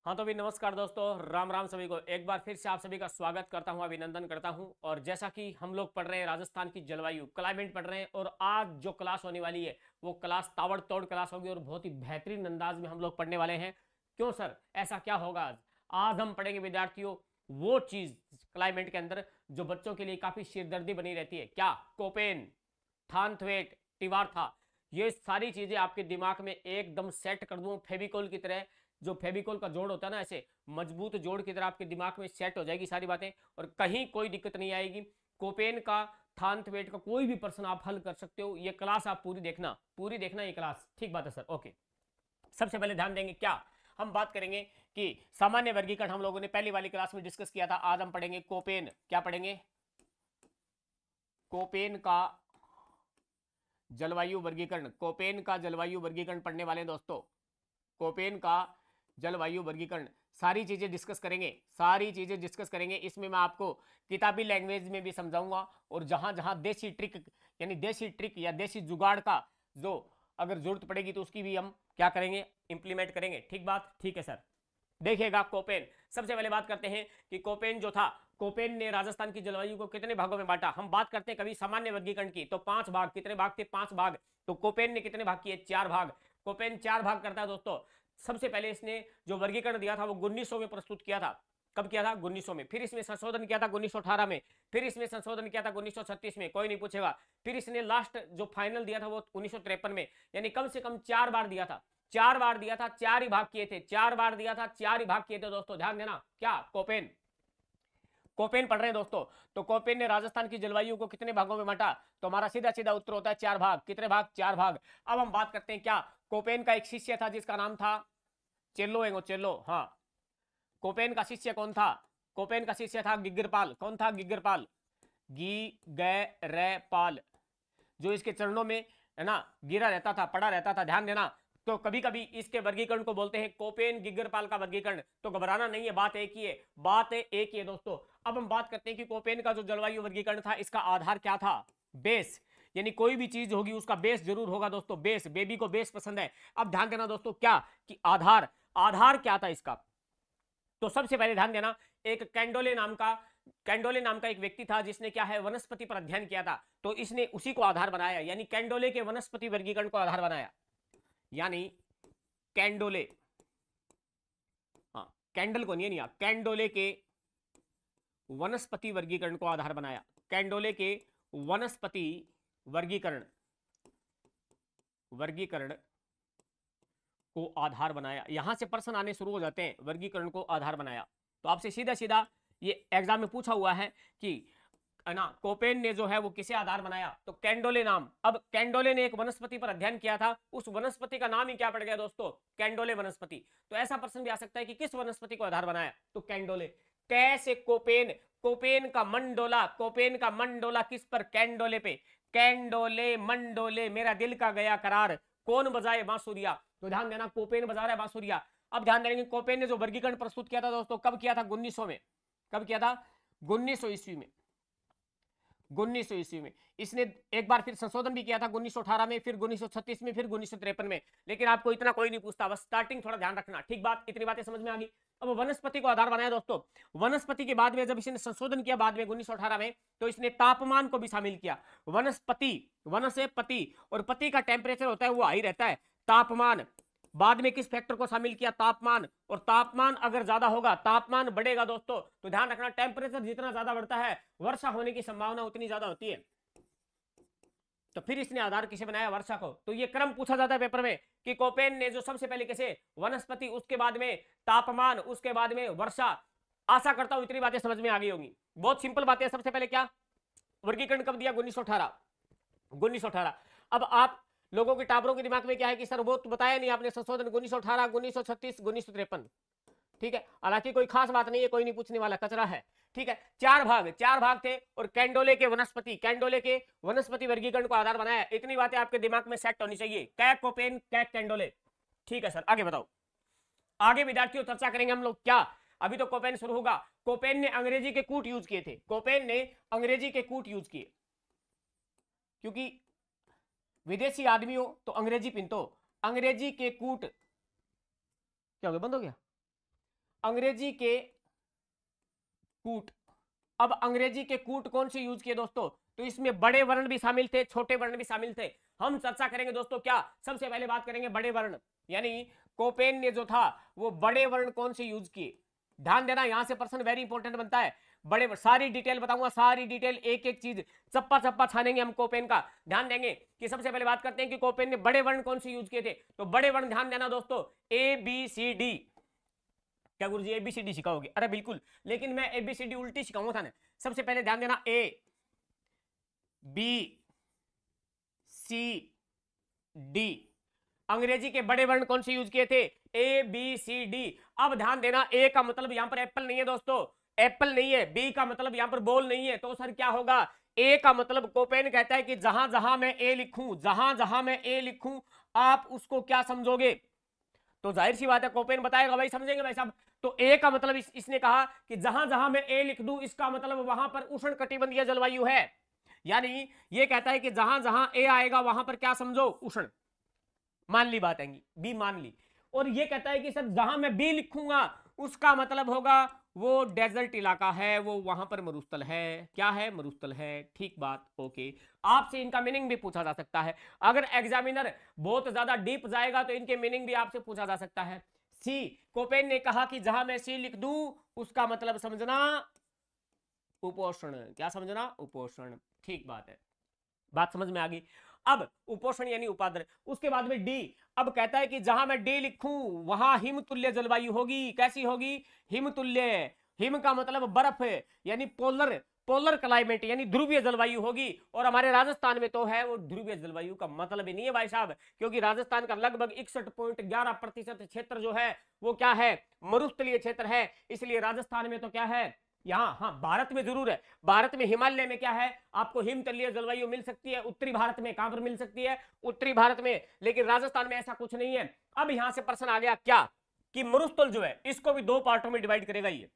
हाँ तो भी नमस्कार दोस्तों, राम राम सभी को। एक बार फिर से आप सभी का स्वागत करता हूँ, अभिनंदन करता हूँ। और जैसा कि हम लोग पढ़ रहे हैं राजस्थान की जलवायु क्लाइमेट पढ़ रहे हैं, और आज जो क्लास होने वाली है वो क्लास ताबड़तोड़ क्लास होगी और बहुत ही बेहतरीन अंदाज में हम लोग पढ़ने वाले हैं। क्यों सर, ऐसा क्या होगा आज? आज हम पढ़ेंगे विद्यार्थियों वो चीज क्लाइमेट के अंदर जो बच्चों के लिए काफी सिरदर्दी बनी रहती है। क्या? कोपेन, थानथवेट, टिवारथा, ये सारी चीजें आपके दिमाग में एकदम सेट कर दूं फेविकोल की तरह। जो फेविकोल का जोड़ होता है ना, ऐसे मजबूत जोड़ की तरह आपके दिमाग में सेट हो जाएगी सारी बातें, और कहीं कोई दिक्कत नहीं आएगी। कोपेन का, थानथवेट का कोई भी प्रश्न आप हल कर सकते हो। ये क्लास आप पूरी देखना ये क्लास। ठीक बात है सर, ओके। सबसे पहले ध्यान देंगे क्या, हम बात करेंगे कि सामान्य वर्गीकरण हम लोगों ने पहली वाली क्लास में डिस्कस किया था। आज हम पढ़ेंगे कोपेन। क्या पढ़ेंगे? कोपेन का जलवायु वर्गीकरण। कोपेन का जलवायु वर्गीकरण पढ़ने वाले दोस्तों, कोपेन का जलवायु वर्गीकरण सारी चीजें डिस्कस करेंगे, सारी चीजें डिस्कस करेंगे। इसमें मैं आपको किताबी लैंग्वेज में भी समझाऊंगा, और जहां जहां देसी ट्रिक यानी देसी ट्रिक या देसी जुगाड़ का जो अगर जरूरत पड़ेगी तो उसकी भी हम क्या करेंगे, इंप्लीमेंट करेंगे। ठीक बात? ठीक है सर। देखिएगा कोपेन, सबसे पहले बात करते हैं कि कोपेन जो था, कोपेन ने राजस्थान की जलवायु को कितने भागों में बांटा। हम बात करते हैं कभी सामान्य वर्गीकरण की, तो 5 भाग। कितने भाग थे? 5 भाग। तो कोपेन ने कितने भाग किए? 4 भाग। कोपेन 4 भाग करता है दोस्तों। सबसे पहले इसने जो वर्गीकरण दिया था वो 1900 में प्रस्तुत किया था। कब किया था? 1900 में। फिर इसमें संशोधन किया था 1918 में। फिर इसमें संशोधन किया था 1936 में, कोई नहीं पूछेगा। फिर इसने लास्ट जो फाइनल दिया था वो 1953 में। यानी कम से कम 4 बार दिया था। 4 बार दिया था, 4 ही भाग किए थे। 4 बार दिया था, 4 ही भाग किए थे दोस्तों, ध्यान देना। क्या? कोपेन। कोपेन पढ़ रहे हैं दोस्तों। तो कोपेन ने राजस्थान की जलवायु को कितने भागों में बांटा? तो हमारा सीधा सीधा उत्तर होता है 4 भाग। कितने भाग? 4 भाग। अब हम बात करते हैं क्या, कोपेन का एक शिष्य था जिसका नाम था चेल्लो एगो चेल्लो। हाँ, कोपेन का शिष्य कौन था? कोपेन का शिष्य था गिग्गरपाल। कौन था? गिग्गरपाल। गिगरपाल, जो इसके चरणों में है ना गिरा रहता था, पड़ा रहता था। ध्यान देना। तो कभी कभी इसके वर्गीकरण को बोलते हैं कोपेन गिग्गरपाल का वर्गीकरण। तो घबराना नहीं है, बात एक ही है, बात एक ही है दोस्तों। अब हम बात करते हैं कि कोपेन का जो जलवायु वर्गीकरण था, इसका आधार क्या था? बेस। यानी कोई भी चीज होगी उसका बेस जरूर होगा दोस्तों। बेस, बेबी को बेस पसंद है। अब ध्यान देना दोस्तों, क्या कि आधार, आधार क्या था इसका? तो सबसे पहले ध्यान देना, एक कैंडोले नाम का एक व्यक्ति था जिसने क्या है, वनस्पति पर अध्ययन किया था। तो इसने उसी को आधार बनाया, यानी कैंडोले के वनस्पति वर्गीकरण को आधार बनाया। यानी कैंडोले, हाँ कैंडल को नहीं, कैंडोले के वनस्पति वर्गीकरण को आधार बनाया। कैंडोले के वनस्पति वर्गीकरण वर्गीकरण को आधार बनाया। यहां से प्रश्न आने शुरू हो जाते हैं, वर्गीकरण को आधार बनाया। तो आपसे सीधा सीधा ये एग्जाम में पूछा हुआ है कि है ना, कोपेन ने जो है वो किसे आधार बनाया? तो कैंडोले नाम। अब कैंडोले ने एक वनस्पति पर अध्ययन किया था, उस वनस्पति का नाम ही क्या पड़ गया दोस्तों? कैंडोले वनस्पति। तो ऐसा प्रश्न भी आ सकता है कि किस वनस्पति को आधार बनाया? तो कैंडोले। कैसे? कोपेन, कोपेन का मंडोला, कोपेन का मंडोला किस पर? कैंडोले पे। कैंडोले मंडोले, मेरा दिल का गया करार, कौन बजाए बांसुरिया? तो ध्यान देना, कोपेन बजा रहा है बांसुरिया। अब ध्यान देंगे, कोपेन ने जो वर्गीकरण प्रस्तुत किया था दोस्तों, कब किया था? 1900 में। कब किया था? 1900 ईस्वी में। 1900 ईस्वी में। इसने एक बार फिर संशोधन भी किया था 1918 में, फिर 1936 में, फिर 1953 में। लेकिन आपको इतना कोई नहीं पूछता, बस स्टार्टिंग थोड़ा ध्यान रखना। ठीक बात, इतनी बातें समझ में आ गई। अब वनस्पति को आधार बनाया दोस्तों। वनस्पति के बाद में जब इसने संशोधन किया बाद में 1918 में, तो इसने तापमान को भी शामिल किया। वनस्पति, वन से पति, और पति का टेम्परेचर होता है वो हाई रहता है। तापमान, बाद में किस फैक्टर को शामिल किया? तापमान। और तापमान अगर ज्यादा होगा, तापमान बढ़ेगा दोस्तों, तो ध्यान रखना, टेम्परेचर जितना ज्यादा बढ़ता है वर्षा होने की संभावना उतनी ज्यादा होती है। तो फिर इसने आधार किसे बनाया? वर्षा को। तो ये क्रम पूछा जाता है पेपर में कि कोपेन ने जो सबसे पहले कैसे, वनस्पति, उसके बाद में तापमान, उसके बाद में वर्षा। आशा करता हूं इतनी बातें समझ में आ गई होंगी। बहुत सिंपल बातें। सबसे पहले क्या वर्गीकरण कब दिया? 1918। 1918। अब आप लोगों के टाबरों के दिमाग में क्या है कि सर वो तो बताया नहीं आपने, संशोधन 1918, 1936, 1953। ठीक है, हालांकि कोई खास बात नहीं है, कोई नहीं पूछने वाला, कचरा है। ठीक है, 4 भाग, 4 भाग थे, और कैंडोले के वनस्पति, कैंडोले के वनस्पति वर्गीकरण को आधार बनाया। इतनी बातें आपके दिमाग में सेट होनी चाहिए। कैक कोपेन, कैक कैंडोले। ठीक है सर, आगे बताओ। आगे विद्यार्थियों चर्चा करेंगे हम लोग। क्या? अभी तो कोपेन शुरू होगा। कोपेन ने अंग्रेजी के कूट यूज किए थे। कोपेन ने अंग्रेजी के कूट यूज किए, क्योंकि विदेशी आदमियों तो अंग्रेजी पिंतो, अंग्रेजी के कूट। क्या हो गया? बंद हो गया? अंग्रेजी के कूट। अब अंग्रेजी के कूट कौन से यूज किए दोस्तों? तो इसमें बड़े वर्ण भी शामिल थे, छोटे वर्ण भी शामिल थे। हम चर्चा करेंगे दोस्तों क्या, सबसे पहले बात करेंगे बड़े वर्ण, यानी कोपेन ने जो था वो बड़े वर्ण कौन से यूज किए। ध्यान देना, यहां से प्रश्न वेरी इंपॉर्टेंट बनता है। बड़े सारी डिटेल बताऊंगा, सारी डिटेल, एक एक चीज चप्पा चप्पा छानेंगे हम कोपेन का। ध्यान देंगे कि सबसे पहले बात करते हैं कि कोपेन ने बड़े वर्ण कौन से यूज किए थे। तो बड़े वर्ण ध्यान देना दोस्तों, ए बी सी डी। क्या गुरुजी एबीसीडी सिखाओगे? अरे बिल्कुल, लेकिन मैं एबीसीडी उल्टी सिखाऊंगा था ना। सबसे पहले ध्यान देना, ए बी सी डी। अंग्रेजी के बड़े वर्ण कौन से यूज किए थे? A B C D. अब ध्यान देना, ए का मतलब यहां पर एप्पल नहीं है दोस्तों, एप्पल नहीं है। बी का मतलब यहां पर बॉल नहीं है। तो सर क्या होगा? ए का मतलब कोपेन कहता है कि जहां जहां मैं ए लिखूं, जहां जहां मैं ए लिखूं, आप उसको क्या समझोगे? तो जाहिर सी बात है कोपेन बताएगा भाई, समझेंगे भाई साहब। तो ए का मतलब इसने कहा कि जहां जहां मैं ए लिख दूं, इसका मतलब वहां पर उष्ण कटिबंधीय जलवायु है। यानी ये कहता है कि जहां जहां ए आएगा वहां पर क्या समझो? उष्ण। मान ली बात आएंगी, बी मान ली। और ये कहता है कि सर जहां मैं बी लिखूंगा उसका मतलब होगा वो डेजर्ट इलाका है, वो वहां पर मरुस्थल है। क्या है? मरुस्थल है। ठीक बात, ओके। आपसे इनका मीनिंग भी पूछा जा सकता है। अगर एग्जामिनर बहुत ज्यादा डीप जाएगा तो इनके मीनिंग भी आपसे पूछा जा सकता है। सी, कोपेन ने कहा कि जहां मैं सी लिख दूं उसका मतलब समझना उपोषण। क्या समझना? उपोषण। ठीक बात है, बात समझ में आ गई। अब उपोषण यानी उपाद्र। उसके बाद में डी। अब कहता है कि जहां मैं डी लिखूं वहां हिमतुल्य जलवायु होगी। कैसी होगी? हिमतुल्य। हिम का मतलब बर्फ, यानी पोलर, पोलर क्लाइमेट, यानी ध्रुवीय जलवायु होगी। और हमारे राजस्थान में तो है वो ध्रुवीय जलवायु का मतलब ही नहीं है भाई साहब, क्योंकि राजस्थान का लगभग 61.11% क्षेत्र जो है वो क्या है? मरुस्थलीय क्षेत्र है। इसलिए राजस्थान में तो क्या है यहाँ, हाँ भारत में जरूर है। भारत में हिमालय में क्या है? आपको हिमतलीय जलवायु मिल सकती है। उत्तरी भारत में कहां पर मिल सकती है? उत्तरी भारत में। लेकिन राजस्थान में ऐसा कुछ नहीं है। अब यहां से प्रश्न आ गया क्या, कि मरुस्थल जो है इसको भी दो पार्टों में डिवाइड करेगा ये।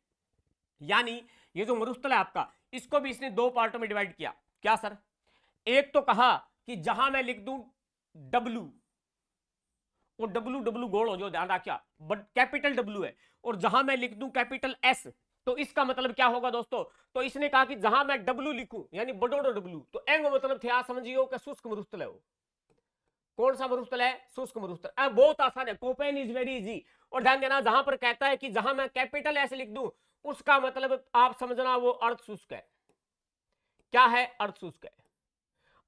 यानी ये जो मरुस्थल है आपका, इसको भी इसने दो पार्टों में डिवाइड किया। क्या सर? एक तो कहा कि जहां मैं लिख दूं डब्लू, वो डब्लू डब्लू गोल हो जो, ध्यान रखिया, बट कैपिटल डब्लू है। और जहां मैं लिख दूं कैपिटल एस, तो इसका मतलब क्या होगा दोस्तों? तो इसने कहा कि जहां मैं डब्लू लिखूं, यानी बड़ोड़ो डब्लू, तो एंग मतलब थे, आप समझियो कि शुष्क मरुस्थल है वो। कौन सा मरुस्थल है? शुष्क मरुस्थल। बहुत आसान है, कोपेन इज वेरी इजी। और ध्यान देना, जहां पर कहता है कि जहां मैं कैपिटल एस लिख दूं, उसका मतलब आप समझना वो अर्ध शुष्क है। क्या है? अर्ध शुष्क है।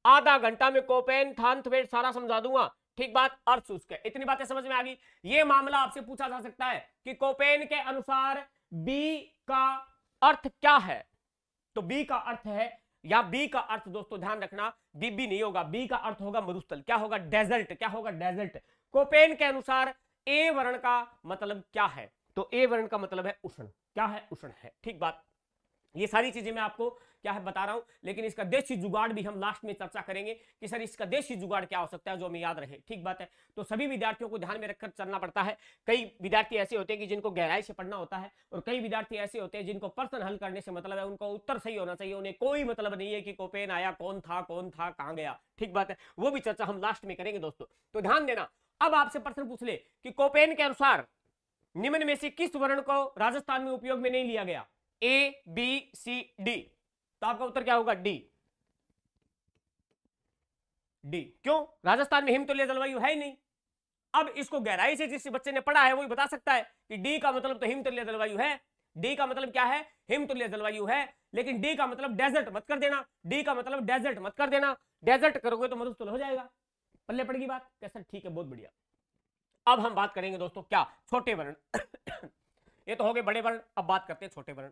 आधा घंटा में कोपेन थांत वेट सारा समझा दूंगा। ठीक बात, अर्ध शुष्क है। इतनी बातें समझ में आ गई। ये मामला आपसे पूछा जा सकता है कि कोपेन के अनुसार बी का अर्थ क्या है। तो बी का अर्थ है, या बी का अर्थ दोस्तों ध्यान रखना, बी नहीं होगा, बी का अर्थ होगा मरुस्थल। क्या होगा? डेजर्ट। क्या होगा? डेजर्ट। कोपेन के अनुसार ए वर्ण का मतलब क्या है? तो ए वर्ण का मतलब है उष्ण। क्या है? उष्ण है। ठीक बात। ये सारी चीजें मैं आपको क्या है बता रहा हूं, लेकिन इसका देशी जुगाड़ भी हम लास्ट में चर्चा करेंगे कि सर इसका देशी जुगाड़ क्या हो सकता है जो हमें याद रहे। ठीक बात है। तो सभी विद्यार्थियों को ध्यान में रखकर चलना पड़ता है। कई विद्यार्थी ऐसे होते हैं कि जिनको गहराई से पढ़ना होता है, और कई विद्यार्थी ऐसे होते हैं जिनको प्रश्न हल करने से मतलब है, उनको उत्तर सही होना चाहिए, उन्हें कोई मतलब नहीं है कि कोपेन आया, कौन था कहां गया। ठीक बात है, वो भी चर्चा हम लास्ट में करेंगे दोस्तों। तो ध्यान देना, अब आपसे प्रश्न पूछ ले कि कोपेन के अनुसार निम्न में से किस वर्ण को राजस्थान में उपयोग में नहीं लिया गया? A B C D. तो आपका उत्तर क्या होगा? डी। डी क्यों? राजस्थान में हिमतुल्य जलवायु है ही नहीं। अब इसको गहराई से जिस बच्चे ने पढ़ा है वही बता सकता है कि डी का मतलब तो हिमतुल्य जलवायु है। डी का मतलब क्या है? हिमतुल्य जलवायु है। लेकिन डी का मतलब डेजर्ट मत कर देना, डी का मतलब डेजर्ट मत कर देना। डेजर्ट करोगे तो मरुस्थल हो जाएगा। पल्ले पड़ेगी बात? कैसा? ठीक है, बहुत बढ़िया। अब हम बात करेंगे दोस्तों क्या? छोटे वर्ण। ये तो हो गए बड़े वर्ण, अब बात करते हैं छोटे वर्ण।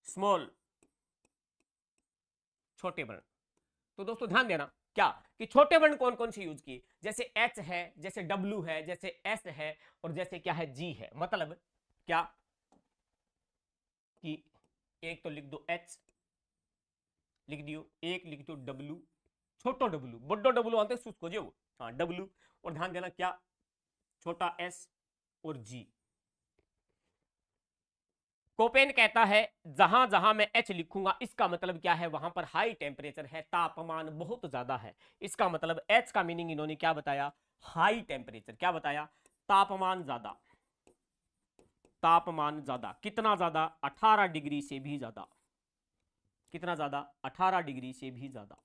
स्मॉल, छोटे वर्ण। तो दोस्तों ध्यान देना क्या, कि छोटे वर्ण कौन कौन से यूज किए? जैसे एच है, जैसे डब्ल्यू है, जैसे एस है, और जैसे क्या है? जी है। मतलब क्या कि एक तो लिख दो एच, लिख दियो, एक लिख दो डब्ल्यू, छोटो डब्ल्यू, बड़ो डब्ल्यू आते उसको जो, हाँ डब्ल्यू। और ध्यान देना क्या? छोटा एस और जी। कोपेन कहता है जहां जहां मैं एच लिखूंगा इसका मतलब क्या है? वहां पर हाई टेम्परेचर है, तापमान बहुत ज्यादा है। इसका मतलब एच का मीनिंग इन्होंने क्या बताया? High temperature. क्या बताया? तापमान ज्यादा, तापमान ज्यादा, कितना ज्यादा? 18 डिग्री से भी ज्यादा। कितना ज्यादा? 18 डिग्री से भी ज्यादा।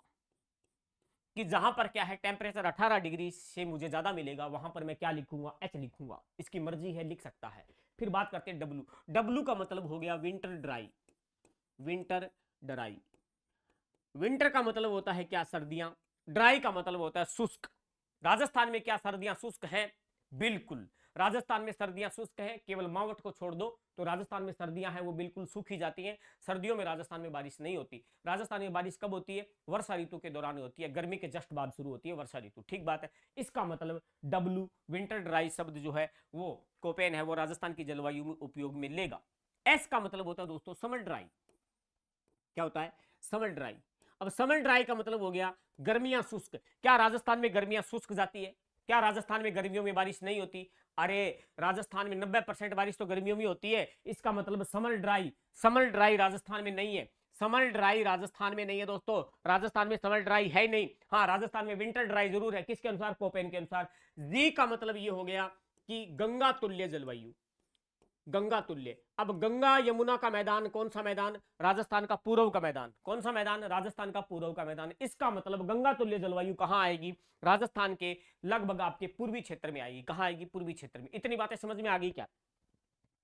कि जहां पर क्या है टेम्परेचर 18 डिग्री से मुझे ज्यादा मिलेगा, वहां पर मैं क्या लिखूंगा? एच लिखूंगा। इसकी मर्जी है, लिख सकता है। फिर बात करते हैं डब्लू। डब्लू का मतलब हो गया winter dry. Winter dry, winter का मतलब होता है क्या? सर्दियां। ड्राई का मतलब होता है शुष्क। राजस्थान में क्या सर्दियां शुष्क हैं? बिल्कुल, राजस्थान में सर्दियां शुष्क हैं। केवल मावठ को छोड़ दो तो राजस्थान में सर्दियां हैं वो बिल्कुल सूखी जाती हैं। सर्दियों में राजस्थान में बारिश नहीं होती। राजस्थान में बारिश कब होती है? वर्षा ऋतु के दौरान होती है। गर्मी के जस्ट बाद शुरू होती है वर्षा ऋतु। ठीक बात है। इसका मतलब डब्लू विंटर ड्राई शब्द जो है वो कोपेन है वो राजस्थान की जलवायु में उपयोग में लेगा। एस का मतलब होता है दोस्तों समर ड्राई। क्या होता है? Summer dry. अब समर ड्राई का मतलब हो गया गर्मियां शुष्क। क्या राजस्थान में गर्मियां शुष्क जाती है? क्या राजस्थान में गर्मियों में बारिश नहीं होती? अरे राजस्थान में 90% बारिश तो गर्मियों में होती है। इसका मतलब summer dry. Summer dry Rajasthan में नहीं है। समर ड्राई राजस्थान में नहीं है दोस्तों। राजस्थान में समर ड्राई है नहीं। हाँ, राजस्थान में विंटर ड्राई जरूर है। किसके अनुसार? कोपेन के अनुसार। जी का मतलब ये हो गया कि गंगा तुल्य जलवायु। गंगा तुल्य। अब गंगा यमुना का मैदान कौन सा मैदान? राजस्थान का पूर्व का मैदान। कौन सा मैदान? राजस्थान का पूर्व का मैदान। इसका मतलब गंगा तुल्य जलवायु कहां आएगी? राजस्थान के लगभग आपके पूर्वी क्षेत्र में आएगी। कहां आएगी? पूर्वी क्षेत्र में। इतनी बातें समझ में आ गई क्या?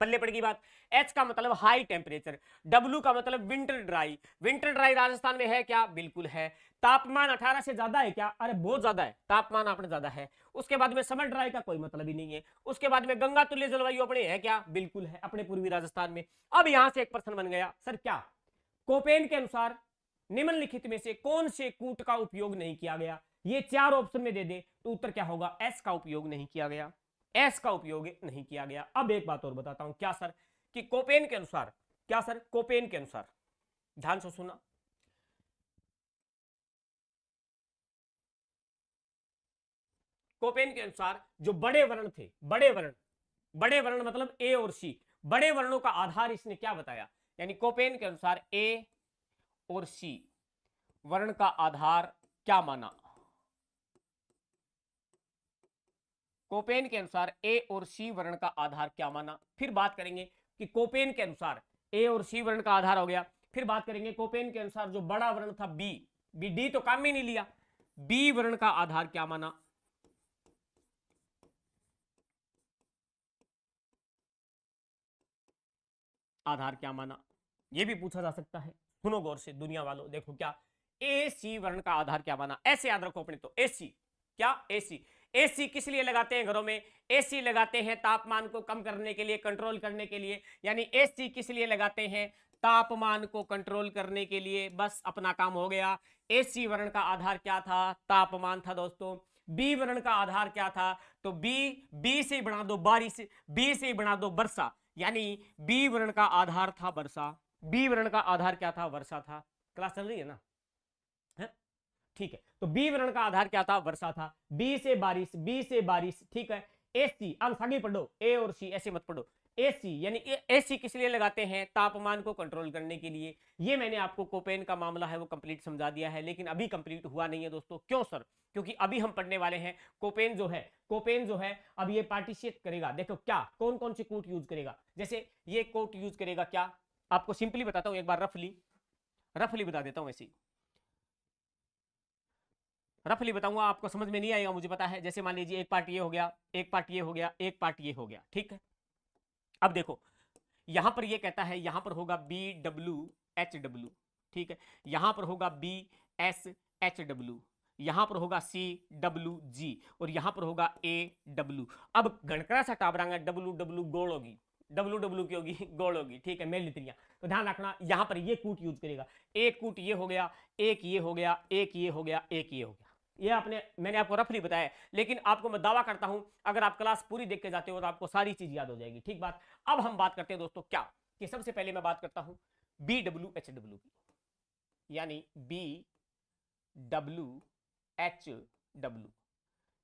पल्ले पड़ गई बात। एच का मतलब हाई टेम्परेचर। डब्ल्यू का मतलब winter dry. Winter dry Rajasthan में है क्या? बिल्कुल है। तापमान 18 से ज्यादा है क्या? अरे बहुत ज्यादा है, तापमान अपने ज्यादा है। उसके बाद में समर ड्राई का कोई मतलब ही नहीं है। उसके बाद में गंगा तुल्य जलवायु अपने है क्या? बिल्कुल है, अपने पूर्वी राजस्थान में। अब यहां से एक प्रश्न बन गया, सर क्या कोपेन के अनुसार निम्नलिखित में से कौन से कूट का उपयोग नहीं किया गया? ये चार ऑप्शन में दे दे तो उत्तर क्या होगा? एस का उपयोग नहीं किया गया। एस का उपयोग नहीं किया गया। अब एक बात और बताता हूं, क्या सर? कि कोपेन के अनुसार, क्या सर? कोपेन के अनुसार, ध्यान से सुना, कोपेन के अनुसार जो बड़े वर्ण थे, बड़े वर्ण, बड़े वर्ण मतलब ए और सी, बड़े वर्णों का आधार इसने क्या बताया? यानी कोपेन के अनुसार ए और सी वर्ण का आधार क्या माना? कोपेन के अनुसार ए और सी वर्ण का आधार क्या माना? फिर बात करेंगे कि कोपेन के अनुसार ए और सी वर्ण का आधार हो गया। फिर बात करेंगे कोपेन के अनुसार जो बड़ा वर्ण था बी, बी डी तो काम ही नहीं लिया, बी वर्ण का आधार क्या माना? आधार क्या माना, यह भी पूछा जा सकता है। सुनो गौर से दुनिया वालों, देखो क्या ए सी वर्ण का आधार क्या माना, ऐसे याद रखो अपने। तो एसी, क्या एसी? एसी किस लिए लगाते हैं घरों में? एसी लगाते हैं तापमान को कम करने के लिए, कंट्रोल करने के लिए। यानी एसी किस लिए लगाते हैं? तापमान को कंट्रोल करने के लिए। बस अपना काम हो गया। एसी वर्ण का आधार क्या था? तापमान था दोस्तों। बी वर्ण का आधार क्या था? तो बी, बी से बना दो बारिश, बी से बना दो वर्षा। यानी बी वर्ण का आधार था वर्षा। बी वर्ण का आधार क्या था? वर्षा था। क्लास चल रही है ना? है? ठीक है, तो बी वर्ण का आधार क्या था? वर्षा था। बी से बारिश, बी से बारिश, ठीक है। एसी, अब आगे पढ़ो, ए और सी ऐसे मत पढ़ो। एसी यानी एसी किस लिए लगाते हैं? तापमान को कंट्रोल करने के लिए। ये मैंने आपको कोपेन का मामला है वो कंप्लीट समझा दिया है, लेकिन अभी कंप्लीट हुआ नहीं है दोस्तों। क्यों सर? क्योंकि अभी हम पढ़ने वाले हैं कोपेन जो है, कोपेन जो है अब ये पार्टिसिपेट करेगा। देखो क्या कौन कौन से कोट यूज करेगा। जैसे ये कोट यूज करेगा क्या, आपको सिंपली बताता हूं एक बार, रफली रफली बता देता हूं ऐसी, रफली बताऊंगा, आपको समझ में नहीं आएगा मुझे पता है। जैसे मान लीजिए एक पार्ट ये हो गया, एक पार्ट ये हो गया, एक पार्ट ये हो गया, ठीक है। अब देखो यहां पर ये कहता है, यहां पर होगा बी डब्ल्यू एच डब्ल्यू, ठीक है। यहां पर होगा बी एस एच डब्ल्यू, यहां पर होगा सी डब्ल्यू जी, और यहां पर होगा ए डब्ल्यू। अब गणकरा सा टाबरांगा डब्ल्यू डब्ल्यू गोल होगी, डब्ल्यू डब्ल्यू की होगी गोल होगी, ठीक है, मेल लित्रियां। तो ध्यान रखना यहां पर ये कूट यूज करेगा। एक कूट ये हो गया, एक ये हो गया, एक ये हो गया, एक ये हो गया। ये आपने, मैंने आपको रफली बताया, लेकिन आपको मैं दावा करता हूं अगर आप क्लास पूरी देख के जाते हो तो आपको सारी चीज याद हो जाएगी, ठीक बात। अब हम बात करते हैं दोस्तों क्या, कि सबसे पहले मैं बात करता हूं बी डब्ल्यू एच डब्ल्यू की, यानी बी डब्ल्यू एच डब्ल्यू।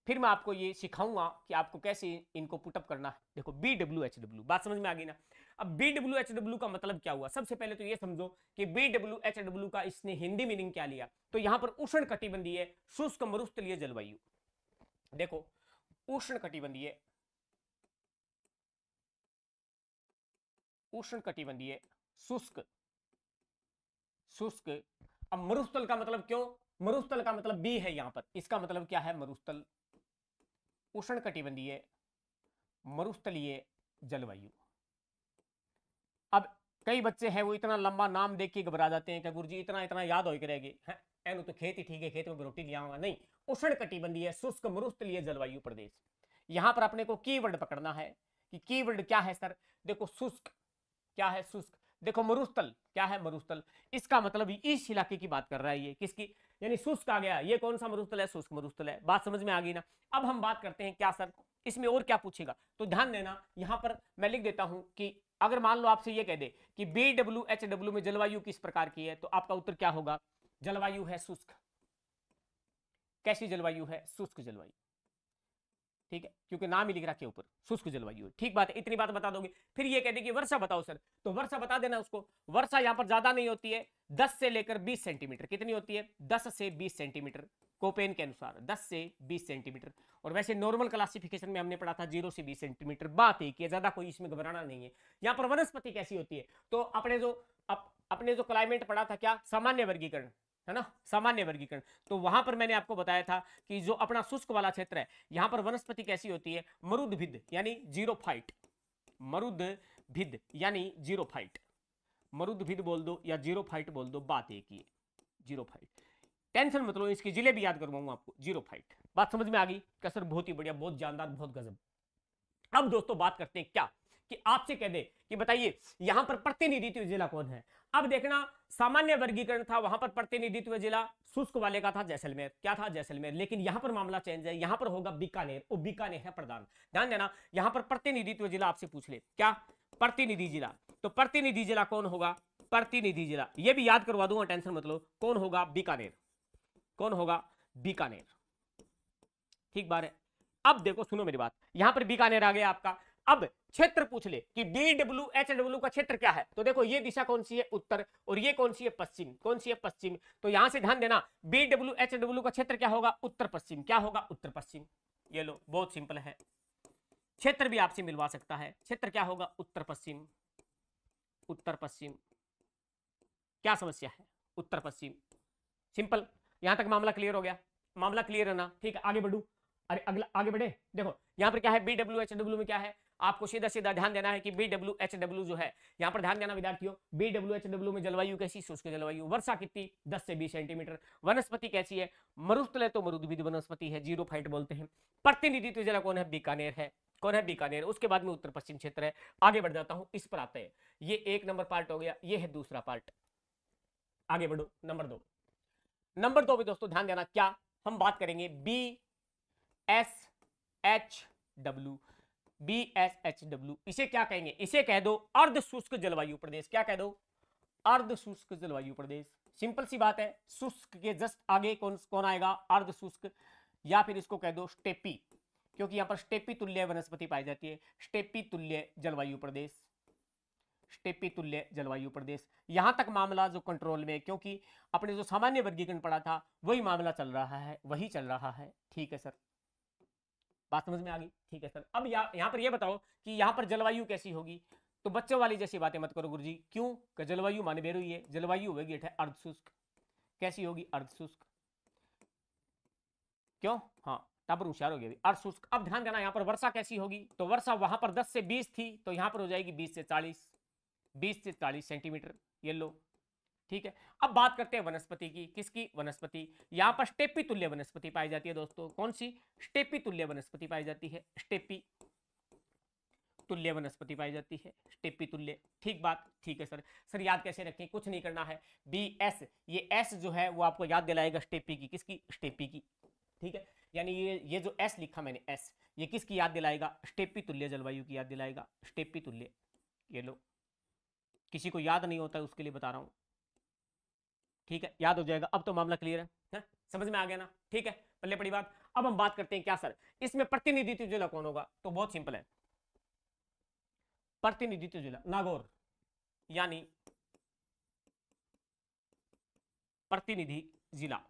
फिर मैं आपको ये सिखाऊंगा कि आपको कैसे इनको पुटअप करना है। देखो बी डब्ल्यू एच डब्ल्यू, बात समझ में आ गई ना? अब बी डब्ल्यू एच डब्ल्यू का मतलब क्या हुआ? सबसे पहले तो ये समझो कि बी डब्ल्यू एच डब्ल्यू का इसने हिंदी मीनिंग क्या लिया। तो यहां पर उष्ण कटिबंधीय शुष्क मरुस्थलीय जलवायु। देखो उष्ण कटिबंधीय उष्ण कटिबंधीय शुष्क, शुष्क। अब मरुस्थल का मतलब क्यों, मरुस्थल का मतलब बी है यहां पर, इसका मतलब क्या है, मरुस्थल, उष्ण कटिबंधीय मरुस्थलीय जलवायु। अब कई बच्चे हैं वो इतना लंबा नाम देख के घबरा जाते हैं कि गुरुजी इतना इतना याद हो करेगी है, एनु तो खेती ठीक है, खेत में रोटी लिया होगा, नहीं, उष्ण कटिबंधीय शुष्क मरुस्थलीय जलवायु प्रदेश। यहां पर अपने को कीवर्ड पकड़ना है कि कीवर्ड क्या है सर, देखो शुष्क क्या है, शुष्क, देखो मरुस्थल क्या है, मरुस्थल, इसका मतलब इस इलाके की बात कर रहा है ये, किसकी, यानी शुष्क आ गया, ये कौन सा मरुस्थल है, शुष्क मरुस्थल है, बात समझ में आ गई ना। अब हम बात करते हैं क्या सर इसमें और क्या पूछेगा, तो ध्यान देना यहां पर मैं लिख देता हूं कि अगर मान लो आपसे ये कह दे कि BWHW में जलवायु किस प्रकार की है, तो आपका उत्तर क्या होगा, जलवायु है शुष्क। कैसी जलवायु है, शुष्क जलवायु, ठीक है, क्योंकि नाम ही लिख रखा है ऊपर, शुष्क जलवायु है, ठीक बात है, इतनी बात बता दोगे। फिर ये कहते कि वर्षा बताओ सर, तो वर्षा बता देना उसको, वर्षा यहां पर ज्यादा नहीं होती है, 10 से लेकर 20 सेंटीमीटर, कितनी होती है, 10 से 20 सेंटीमीटर, कोपेन के अनुसार 10 से 20 सेंटीमीटर। और वैसे नॉर्मल क्लासिफिकेशन में हमने पढ़ा था 0 से 20 सेंटीमीटर, बात एक है, ज्यादा कोई इसमें घबराना नहीं है। यहां पर वनस्पति कैसी होती है, तो अपने जो क्लाइमेट पढ़ा था क्या, सामान्य वर्गीकरण, है ना, सामान्य वर्गीकरण, तो वहां पर मैंने आपको बताया था कि जो अपना शुष्क वाला क्षेत्र है, यहां पर वनस्पति कैसी होती है, मरुद्भिद यानी जीरोफाइट, मरुद्भिद यानी जीरोफाइट, मरुद्भिद बोल दो या जीरोफाइट बोल दो, बात एक ही है, जीरोफाइट, टेंशन मत लो, इसके जिले भी याद करवाऊंगा आपको, जीरोफाइट, बात समझ में आ गई, कसर बहुत ही बढ़िया, बहुत जानदार, बहुत गजब। अब दोस्तों बात करते हैं क्या, कि आपसे कह दे कि बताइए यहां पर प्रतिनिधित्व जिला कौन है। अब देखना, सामान्य वर्गीकरण था, वहां पर प्रतिनिधित्व जिला शुष्क वाले का था जैसलमेर, क्या था, जैसलमेर, लेकिन यहां पर मामला चेंज है, यहां पर होगा बीकानेर, और बीकानेर है प्रधान। ध्यान देना, यहां पर प्रतिनिधित्व जिला आपसे पूछ ले, क्या, प्रतिनिधि जिला, तो प्रतिनिधि जिला कौन होगा, प्रतिनिधि जिला, यह भी याद करवा दूंगा, टेंशन मत लो, कौन होगा, बीकानेर, कौन होगा, बीकानेर, ठीक बात है। अब देखो सुनो मेरी बात, यहां पर बीकानेर आ गया आपका। अब क्षेत्र पूछ ले कि BWHW का क्षेत्र क्या है, तो देखो ये दिशा कौन सी है, उत्तर, और ये कौन सी है, पश्चिम, कौन सी है, पश्चिम, तो यहां से ध्यान देना, BWHW का क्षेत्र क्या होगा, उत्तर पश्चिम, क्या होगा, उत्तर पश्चिम, ये लो बहुत सिंपल है, क्षेत्र भी आपसे मिलवा सकता है, क्षेत्र क्या होगा, उत्तर पश्चिम, उत्तर पश्चिम, क्या समस्या है, उत्तर पश्चिम, सिंपल। यहां तक मामला क्लियर हो गया, मामला क्लियर है ना, ठीक है, आगे बढ़ू, अरे अगला आगे बढ़े, देखो यहां पर क्या है, BWHW में क्या है, आपको सीधा सीधा ध्यान देना है कि BWHW जो है, यहां पर ध्यान देना विद्यार्थियों, BWHW में जलवायु कैसी, शुष्क जलवायु, वर्षा कितनी, 10 से 20 सेंटीमीटर, वनस्पति कैसी है, मरुस्थल है तो मरुद्भिद वनस्पति है, जीरोफाइट बोलते हैं, प्रतिनिधित्व जिला कौन है, बीकानेर है, कौन है, बीकानेर, उसके बाद में उत्तर पश्चिम क्षेत्र है। आगे बढ़ जाता हूं, इस पर आते हैं, ये 1 नंबर पार्ट हो गया, ये है दूसरा पार्ट, आगे बढ़ो, नंबर 2, नंबर 2 भी दोस्तों ध्यान देना, क्या हम बात करेंगे, BSHW, BSHW, इसे क्या कहेंगे, इसे कह दो अर्ध शुष्क जलवायु प्रदेश, क्या कह दो, अर्ध शुष्क जलवायु प्रदेश, सिंपल सी बात है, शुष्क के जस्ट आगे कौन कौन आएगा, अर्ध शुष्क, या फिर इसको कह दो स्टेपी, क्योंकि यहां पर स्टेपी तुल्य वनस्पति पाई जाती है, स्टेपी तुल्य जलवायु प्रदेश, स्टेपी तुल्य जलवायु प्रदेश। यहां तक मामला जो कंट्रोल में, क्योंकि अपने जो सामान्य वर्गीकरण पड़ा था वही मामला चल रहा है, वही चल रहा है, ठीक है सर, बात समझ में आ गई, ठीक है सर। अब यहां पर ये बताओ कि यहां पर जलवायु कैसी होगी, तो बच्चों वाली जैसी बातें मत करो गुरुजी, क्यों, कि जलवायु माने बेरू ही है, जलवायु होगी अर्धशुष्क, कैसी होगी, अर्धशुष्क, क्यों, हाँ टापर होशियार हो गया, अर्धशुष्क। अब ध्यान देना यहां पर वर्षा कैसी होगी, तो वर्षा वहां पर 10 से 20 थी, तो यहां पर हो जाएगी 20 से 40, 20 से 40 सेंटीमीटर, ये लो, ठीक है। अब बात करते हैं वनस्पति की, किसकी, वनस्पति, यहां पर स्टेपी तुल्य वनस्पति पाई जाती है दोस्तों, कौन सी, स्टेपी तुल्य वनस्पति पाई जाती है, स्टेपी तुल्य वनस्पति पाई जाती है, स्टेपी तुल्य, ठीक बात, ठीक है सर। सर याद कैसे रखें, कुछ नहीं करना है, BS, ये S जो है वो आपको याद दिलाएगा स्टेपी की, किसकी, स्टेपी की, ठीक है, यानी ये जो S लिखा मैंने S, ये किसकी याद दिलाएगा, स्टेपी तुल्य जलवायु की याद दिलाएगा, स्टेपी तुल्य, ये लो, किसी को याद नहीं होता है उसके लिए बता रहा हूं, ठीक है, याद हो जाएगा। अब तो मामला क्लियर है, समझ में आ गया ना, ठीक है, पल्ले पड़ी बात। अब हम बात करते हैं क्या सर, इसमें प्रतिनिधित्व जिला कौन होगा, तो बहुत सिंपल है, प्रतिनिधित्व जिला नागौर, यानी प्रतिनिधि जिला,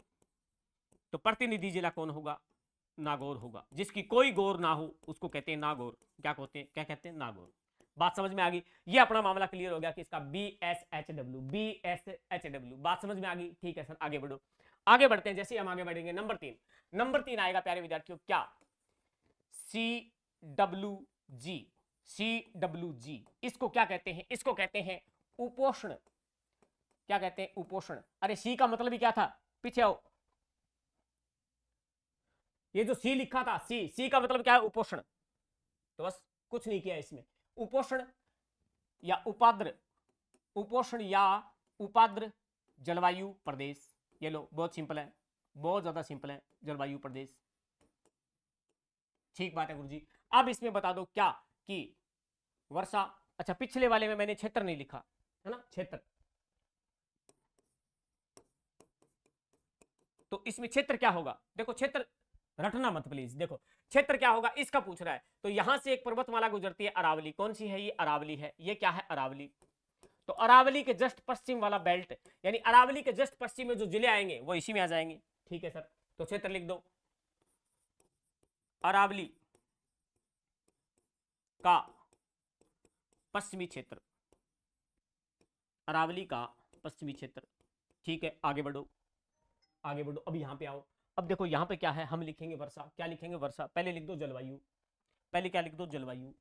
तो प्रतिनिधि जिला कौन होगा, नागौर होगा, जिसकी कोई गौर ना हो उसको कहते हैं नागौर, क्या कहते हैं, नागौर, बात समझ में आ गई? ये अपना मामला क्लियर हो गया कि इसका BSHW, BSHW, बात समझ में आ गई? ठीक है सर, आगे बढ़ो। आगे बढ़ते हैं, जैसे हम आगे बढ़ेंगे नंबर 3 आएगा प्यारे विद्यार्थियों, क्या? CWG। CWG इसको क्या कहते हैं? इसको कहते हैं उपोष्ण। क्या कहते हैं? उपोष्ण। अरे सी का मतलब ही क्या था? पीछे आओ। ये जो सी लिखा था, सी का मतलब क्या है? उपोष्ण। तो बस कुछ नहीं किया इसमें। उपोष्ण या उपाद्र, उपोष्ण या उपाद्र जलवायु प्रदेश। ये लो, बहुत सिंपल है, बहुत ज्यादा सिंपल है, जलवायु प्रदेश। ठीक बात है गुरुजी। अब इसमें बता दो क्या कि वर्षा, अच्छा पिछले वाले में मैंने क्षेत्र नहीं लिखा है ना, क्षेत्र, तो इसमें क्षेत्र क्या होगा? देखो क्षेत्र रटना मत प्लीज, देखो क्षेत्र क्या होगा इसका पूछ रहा है। तो यहां से एक पर्वतमाला गुजरती है, अरावली। कौन सी है ये? अरावली है। ये क्या है? अरावली। तो अरावली के जस्ट पश्चिम वाला बेल्ट, यानी अरावली के जस्ट पश्चिम में जो जिले आएंगे वो इसी में आ जाएंगे। ठीक है सर, तो क्षेत्र लिख दो, अरावली का पश्चिमी क्षेत्र, अरावली का पश्चिमी क्षेत्र। ठीक है, आगे बढ़ो, आगे बढ़ो। अब यहां पे आओ। अब देखो यहां पे क्या है, हम लिखेंगे वर्षा। क्या लिखेंगे? वर्षा। पहले लिख दो जलवायु, पहले क्या लिख दो? जलवायु।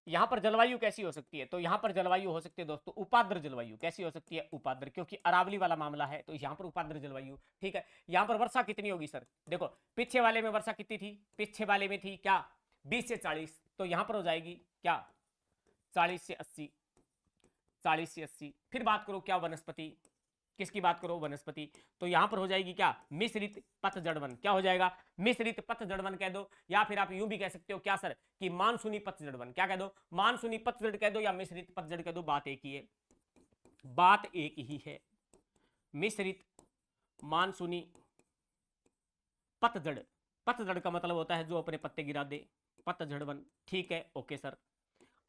यहां पर जलवायु कैसी हो सकती है? तो यहां पर जलवायु हो सकती है दोस्तों उपाद्र जलवायु। कैसी हो सकती है? उपाद्र, क्योंकि अरावली वाला मामला है तो यहां पर उपाद्र जलवायु। ठीक है, यहां पर वर्षा कितनी होगी सर? देखो पीछे वाले में वर्षा कितनी थी? पीछे वाले में थी क्या? 20 से 40, तो यहां पर हो जाएगी क्या? 40 से 80, 40 से 80। फिर बात करो क्या? वनस्पति। किसकी बात करो? वनस्पति। तो यहां पर हो जाएगी क्या? मिश्रित पतझड़ वन। क्या हो जाएगा? मिश्रित पतझड़ वन कह दो, या फिर आप यूं भी कह सकते हो क्या सर कि मानसूनी पतझड़ वन। क्या कह दो? मानसूनी पतझड़ कह दो या मिश्रित पतझड़ कह दो, बात एक ही है, बात एक ही है। मिश्रित मानसूनी पतझड़, पतझड़ का मतलब होता है जो अपने पत्ते गिरा दे, पतझड़ वन। ठीक है, ओके सर।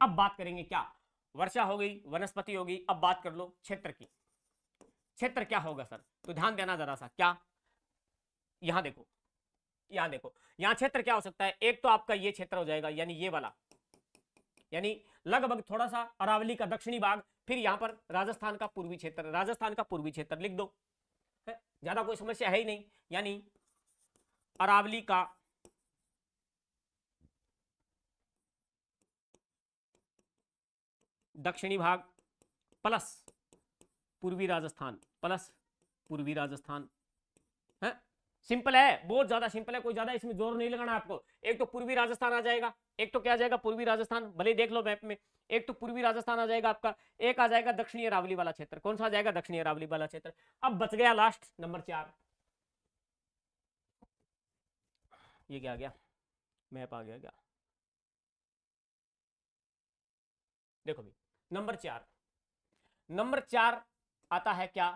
अब बात करेंगे क्या? वर्षा हो गई, वनस्पति हो गई, अब बात कर लो क्षेत्र की। क्षेत्र क्या होगा सर? तो ध्यान देना जरा सा, क्या? यहां देखो, यहां देखो, यहां क्षेत्र क्या हो सकता है? एक तो आपका ये क्षेत्र हो जाएगा, यानी ये वाला, यानी लगभग थोड़ा सा अरावली का दक्षिणी भाग, फिर यहां पर राजस्थान का पूर्वी क्षेत्र, राजस्थान का पूर्वी क्षेत्र लिख दो, ज्यादा कोई समस्या है ही नहीं। यानी अरावली का दक्षिणी भाग प्लस पूर्वी राजस्थान, प्लस पूर्वी राजस्थान है। सिंपल है, बहुत ज्यादा सिंपल है, कोई ज्यादा इसमें जोर नहीं लगाना आपको। एक तो पूर्वी राजस्थान आ जाएगा, एक तो क्या आ जाएगा? पूर्वी राजस्थान, भले देख लो मैप में। एक तो पूर्वी राजस्थान आ जाएगा आपका, एक आ जाएगा दक्षिणी अरावली वाला क्षेत्र। कौन सा आ जाएगा? दक्षिणी अरावली वाला क्षेत्र। अब बच गया लास्ट नंबर 4। ये क्या आ गया? मैप आ गया क्या? देखो भी, नंबर 4, नंबर 4 आता है क्या?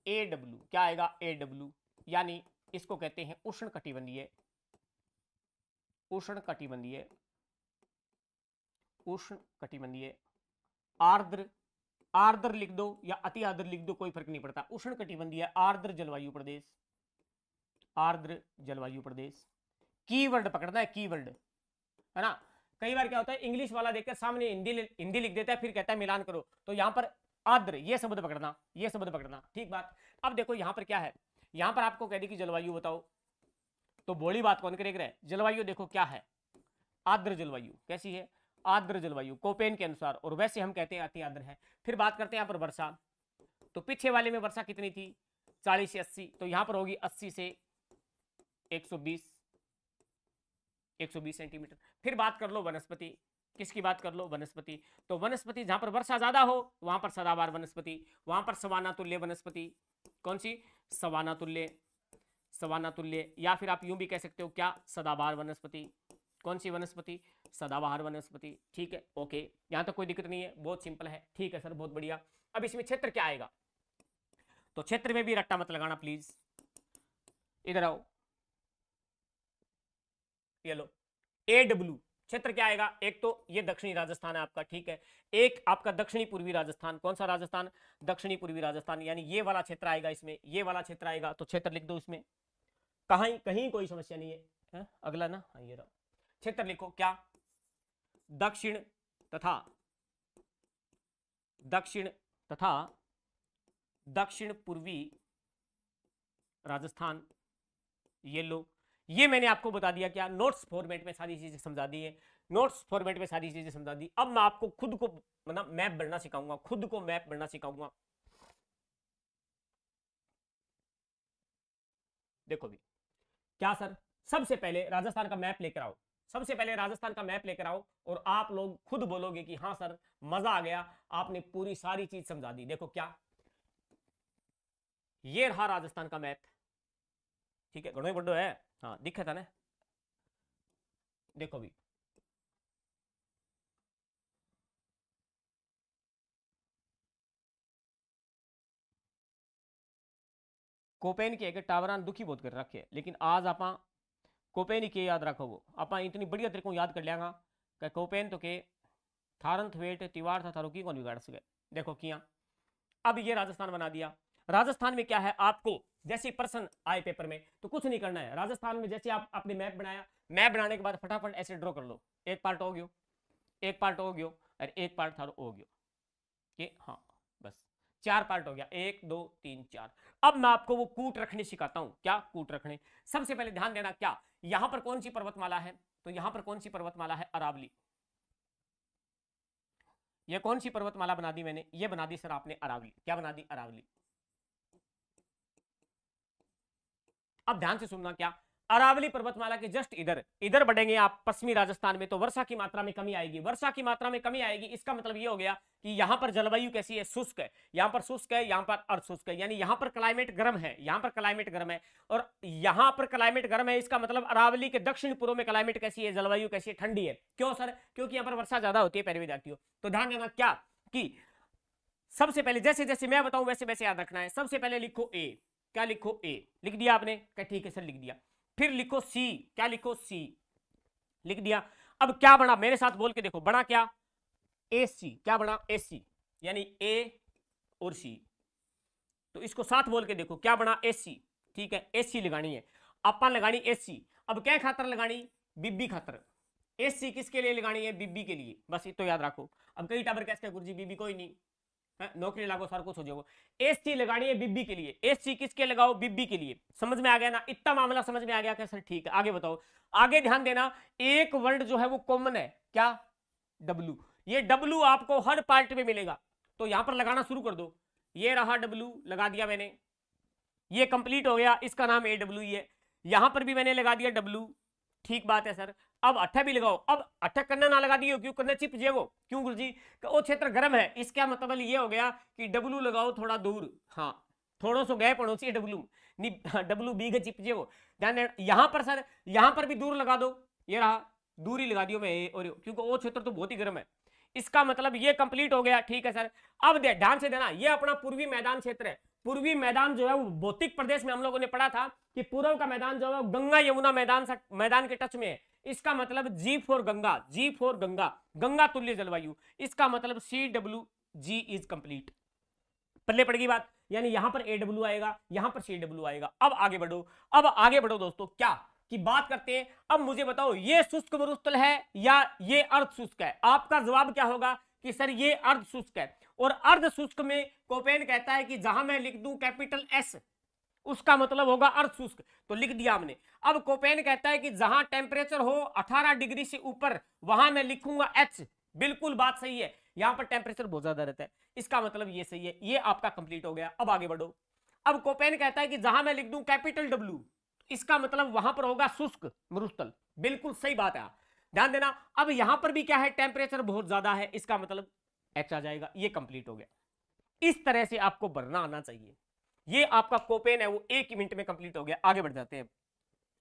AW। क्या आएगा? AW, यानी इसको कहते हैं उष्ण कटिबंधीय, उष्ण कटिबंधीय, उष्ण कटिबंधीय आर्द्र, आर्द्र लिख दो या अति आर्द्र लिख दो, कोई फर्क नहीं पड़ता। उष्ण कटिबंधीय आर्द्र जलवायु प्रदेश, आर्द्र जलवायु प्रदेश। कीवर्ड पकड़ना है, कीवर्ड, है ना। कई बार क्या होता है, इंग्लिश वाला देखकर सामने हिंदी लिख देता है, फिर कहता है मिलान करो। तो यहां पर आर्द्र, ये शब्द पकड़ना, ये शब्द पकड़ना। ठीक बात। अब देखो यहां पर क्या है, यहां पर आपको कह दी कि जलवायु बताओ, तो बोली बात कौन करेगा? जलवायु देखो क्या है? आर्द्र जलवायु। कैसी है? आर्द्र जलवायु, कोपेन के अनुसार, और वैसे हम कहते हैं अति आर्द्र है। फिर बात करते हैं यहाँ पर वर्षा। तो पीछे वाले में वर्षा कितनी थी? 40 से 80, तो यहां पर होगी 80 से 120, 120 सेंटीमीटर। फिर बात कर लो वनस्पति। किसकी बात कर लो? वनस्पति। तो वनस्पति जहां पर वर्षा ज्यादा हो वहां पर सदाबहार वनस्पति, वहां पर सवाना तुल्य वनस्पति। कौन सी? सवाना तुल्य, सवाना तुल्य, या फिर आप यूं भी कह सकते हो क्या? सदाबहार वनस्पति। कौन सी वनस्पति? सदाबहार वनस्पति। ठीक है, ओके, यहां तक कोई दिक्कत नहीं है, बहुत सिंपल है। ठीक है सर, बहुत बढ़िया। अब इसमें क्षेत्र क्या आएगा? तो क्षेत्र में भी रट्टा मत लगाना प्लीज, इधर आओ, ये लो। AW क्षेत्र क्या आएगा? एक तो ये दक्षिणी राजस्थान है आपका, ठीक है, एक आपका दक्षिणी पूर्वी राजस्थान। कौन सा राजस्थान? दक्षिणी पूर्वी राजस्थान, यानी ये वाला क्षेत्र आएगा इसमें, ये वाला क्षेत्र आएगा, तो क्षेत्र लिख दो इसमें। कहीं कहीं कोई समस्या नहीं है, अगला ना, हाँ ये रहा। क्षेत्र लिखो क्या, दक्षिण तथा दक्षिण पूर्वी राजस्थान। ये लो, ये मैंने आपको बता दिया क्या, नोट्स फॉर्मेट में सारी चीजें समझा दी है, नोट्स फॉर्मेट में सारी चीजें समझा दी। अब मैं आपको खुद को मतलब मैप बनना सिखाऊंगा, खुद को मैप बनना सिखाऊंगा। देखो भी क्या सर, सबसे पहले राजस्थान का मैप लेकर आओ, सबसे पहले राजस्थान का मैप लेकर आओ और आप लोग खुद बोलोगे कि हाँ सर मजा आ गया, आपने पूरी सारी चीज समझा दी। देखो क्या, ये रहा राजस्थान का मैप, ठीक है, घणो बड़ो है, हाँ दिखे था ना। देखो भी कोपेन के टावरान दुखी बहुत कर रखे, लेकिन आज आप कोपेन के याद रखो, वो आप इतनी बढ़िया तरीकों याद कर लिया कि कोपेन तो के थारंथ वेट तिवार था थारो की कौन बिगाड़ सके। देखो किया, अब ये राजस्थान बना दिया। राजस्थान में क्या है, आपको जैसे प्रश्न आए पेपर में तो कुछ नहीं करना है, राजस्थान में जैसे आप अपने मैप बनाया, मैप बनाने के बाद फटाफट ऐसे ड्रॉ कर लो, एक पार्ट हो गयो, एक पार्ट हो गयो और एक पार्ट थारो हो गयो, ये हाँ बस 4 पार्ट हो गया, 1 2 3 4। अब मैं आपको वो कूट रखने सिखाता हूं, क्या कूट रखने। सबसे पहले ध्यान देना, क्या यहां पर कौन सी पर्वतमाला है, तो यहां पर कौन सी पर्वतमाला है, अरावली। ये कौन सी पर्वतमाला बना दी मैंने, ये बना दी सर आपने अरावली, क्या बना दी, अरावली। अब ध्यान से सुनना, क्या अरावली पर्वतमाला के जस्ट इधर इधर बढ़ेंगे आप पश्चिमी राजस्थान में तो वर्षा की मात्रा में कमी आएगी, वर्षा की मात्रा में कमी आएगी। इसका मतलब ये हो गया कि यहां पर जलवायु कैसी है, शुष्क है, यहां पर शुष्क है, यहां पर अर्ध शुष्क है, यानी यहां पर क्लाइमेट गर्म है, यहां पर क्लाइमेट गर्म है और यहां पर क्लाइमेट गर्म है। इसका मतलब अरावली के दक्षिण पूर्व में क्लाइमेट कैसी है, जलवायु कैसी है, ठंडी है। क्यों सर, क्योंकि यहां पर वर्षा ज्यादा होती है प्यारे विद्यार्थियों। तो ध्यान देना क्या कि सबसे पहले जैसे जैसे मैं बताऊं वैसे वैसे याद रखना है। सबसे पहले लिखो ए, क्या लिखो ए, लिख दिया आपने, क्या ठीक है सर लिख दिया। फिर लिखो सी, क्या लिखो सी, लिख दिया। अब क्या बना, मेरे साथ बोल के देखो, बना क्या, ए सी, क्या बना, ए सी, यानी ए और सी। तो इसको साथ बोल के देखो, क्या बना, ए सी, ठीक है, ए सी लगानी है, अपन लगानी ए सी। अब क्या खातर लगानी, बीबी खातर। ए सी किसके लिए लगानी है, बीबी के लिए, बस ये तो याद रखो। अब कई टाबर कैसे गुरुजी बीबी कोई नहीं, नौकरी लागो सारा कुछ हो जाएगा। एससी लगानी है बीबी के लिए, एससी किसके लगाओ, बीबी के लिए। समझ में आ गया ना, इतना मामला समझ में आ गया क्या सर, ठीक है आगे बताओ। आगे ध्यान देना, एक वर्ड जो है वो कॉमन है, क्या, डब्लू। ये डब्लू आपको हर पार्ट में मिलेगा, तो यहां पर लगाना शुरू कर दो। ये रहा डब्लू, लगा दिया मैंने, ये कंप्लीट हो गया, इसका नाम ए डब्ल्यू है। यहां पर भी मैंने लगा दिया डब्लू, ठीक बात है सर। अब अट्ठा भी लगाओ, अब अट्ठा करना ना लगा दियो, क्यों करना, चिप जेगो, क्यों गुरुजी, वो क्षेत्र गर्म है, इसका मतलब ये हो गया कि डब्लू लगाओ थोड़ा दूर, हाँ थोड़ा सा गैप होना चाहिए डब्लू, डब्लू बी चिप जेगो। ध्यान देना यहां पर सर, यहां पर भी दूर लगा दो, ये रहा दूर ही लगा दियो मैं, और क्योंकि वो क्षेत्र तो बहुत ही गर्म है। इसका मतलब ये कंप्लीट हो गया, ठीक है सर। अब ध्यान से देना, ये अपना पूर्वी मैदान क्षेत्र है। पूर्वी मैदान जो है वो भौतिक प्रदेश में हम लोगों ने पढ़ा था कि पूर्व का मैदान जो है गंगा यमुना मैदान के टच में है। इसका मतलब G for Ganga, G for Ganga, Ganga तुल्य जलवायु। इसका मतलब C W G is complete. पल्ले पड़ गई बात, यानी यहां पर ए डब्ल्यू आएगा, यहां पर सी डब्ल्यू आएगा। अब आगे बढ़ो, अब आगे बढ़ो दोस्तों, क्या की बात करते हैं। अब मुझे बताओ ये शुष्क मरुस्थल है या ये अर्ध शुष्क है। आपका जवाब क्या होगा कि सर ये अर्ध शुष्क है। और अर्ध शुष्क में कोपेन कहता है कि जहां मैं लिख दूं कैपिटल एस, उसका मतलब होगा अर्ध शुष्क, तो लिख दिया हमने। अब कोपेन कहता है कि जहां टेम्परेचर हो 18 डिग्री से ऊपर वहां मैं लिखूंगा एच, बिल्कुल बात सही है, यहां पर टेम्परेचर बहुत ज्यादा रहता है, इसका मतलब ये सही है, ये आपका कंप्लीट हो गया। अब आगे बढ़ो। अब कोपेन कहता है कि जहां मैं लिख दूं कैपिटल डब्ल्यू, इसका मतलब वहां पर होगा शुष्क मरुस्थल, बिल्कुल सही बात है, ध्यान देना। अब यहां पर भी क्या है, टेम्परेचर बहुत ज्यादा है, इसका मतलब एच आ जाएगा, ये कंप्लीट हो गया। इस तरह से आपको भरना आना चाहिए। ये आपका कोपेन है वो 1 मिनट में कंप्लीट हो गया। आगे बढ़ जाते हैं,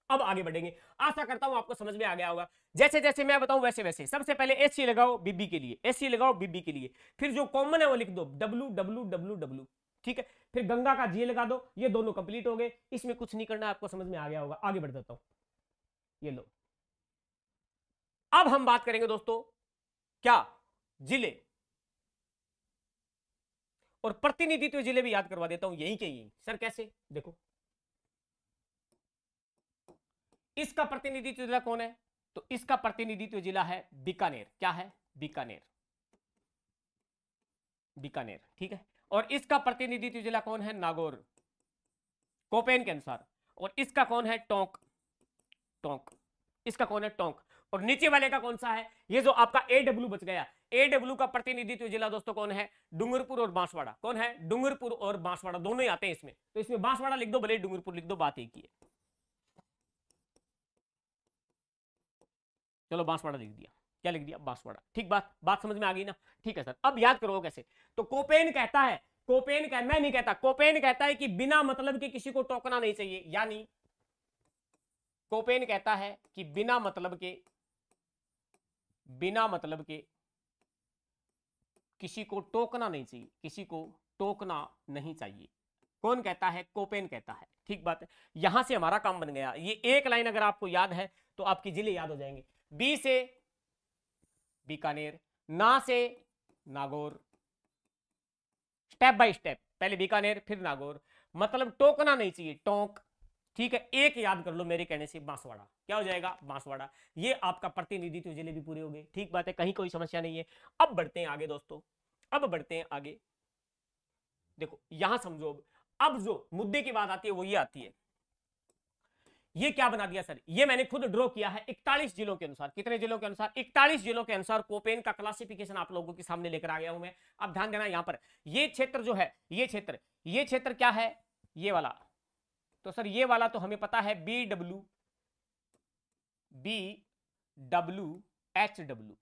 अब आगे बढ़ेंगे, आशा करता हूं आपको समझ में आ गया होगा। जैसे जैसे मैं बताऊं वैसे वैसे, सबसे पहले एससी लगाओ बीबी के लिए, एससी लगाओ बीबी के लिए, फिर जो कॉमन है वो लिख दो डब्ल्यू डब्ल्यू डब्ल्यू डब्ल्यू, ठीक है। फिर गंगा का जी लगा दो, ये दोनों कंप्लीट हो गए, इसमें कुछ नहीं करना, आपको समझ में आ गया होगा। आगे बढ़ जाता हूं, ये लो। अब हम बात करेंगे दोस्तों क्या, जिले और प्रतिनिधित्व जिले भी याद करवा देता हूं यही के यही। सर कैसे, देखो इसका प्रतिनिधित्व जिला कौन है, तो इसका प्रतिनिधित्व जिला है बीकानेर। क्या है? बीकानेर, बीकानेर, ठीक है। और इसका प्रतिनिधित्व जिला कौन है? नागौर, कोपेन के अनुसार। और इसका कौन है? टोंक, टोंक। इसका कौन है? टोंक। और नीचे वाले का कौन सा है? ये जो आपका AW बच गया, AW का प्रतिनिधित्व जिला दोस्तों कौन है? डूंगरपुर और बांसवाड़ा। कौन है? डूंगरपुर और बांसवाड़ा, दोनों ही आते हैं इसमें। तो इसमें बांसवाड़ा लिख दो, भले डूंगरपुर लिख दो, बात एक ही है। चलो बांसवाड़ा लिख दिया। क्या लिख दिया? बांसवाड़ा। ठीक, बात समझ में आ गई ना? ठीक है सर। अब याद करो कैसे। तो कोपेन कहता है, मैं नहीं कहता, कोपेन कहता है कि बिना मतलब के किसी को टोकना नहीं चाहिए। यानी कोपेन कहता है कि बिना मतलब के किसी को टोकना नहीं चाहिए, किसी को टोकना नहीं चाहिए। कौन कहता है? कोपेन कहता है। ठीक बात है। यहां से हमारा काम बन गया। ये एक लाइन अगर आपको याद है तो आपके जिले याद हो जाएंगे। बी से बीकानेर, ना से नागौर, स्टेप बाय स्टेप, पहले बीकानेर फिर नागौर। मतलब टोकना नहीं चाहिए, टोंक। ठीक है, एक याद कर लो मेरे कहने से, बांसवाड़ा। क्या हो जाएगा? बांसवाड़ा। ये आपका प्रतिनिधित्व जिले भी पूरे हो गए। ठीक बात है, कहीं कोई समस्या नहीं है। अब बढ़ते हैं आगे दोस्तों, अब बढ़ते हैं आगे। देखो यहां समझो, अब जो मुद्दे की बात आती है वो ये आती है, ये क्या बना दिया सर? ये मैंने खुद ड्रॉ किया है 41 जिलों के अनुसार। कितने जिलों के अनुसार? 41 जिलों के अनुसार कोपेन का क्लासिफिकेशन आप लोगों के सामने लेकर आ गया हूं मैं। अब ध्यान देना, यहां पर ये क्षेत्र जो है, ये क्षेत्र क्या है? ये वाला। तो सर ये वाला तो हमें पता है, BW HW,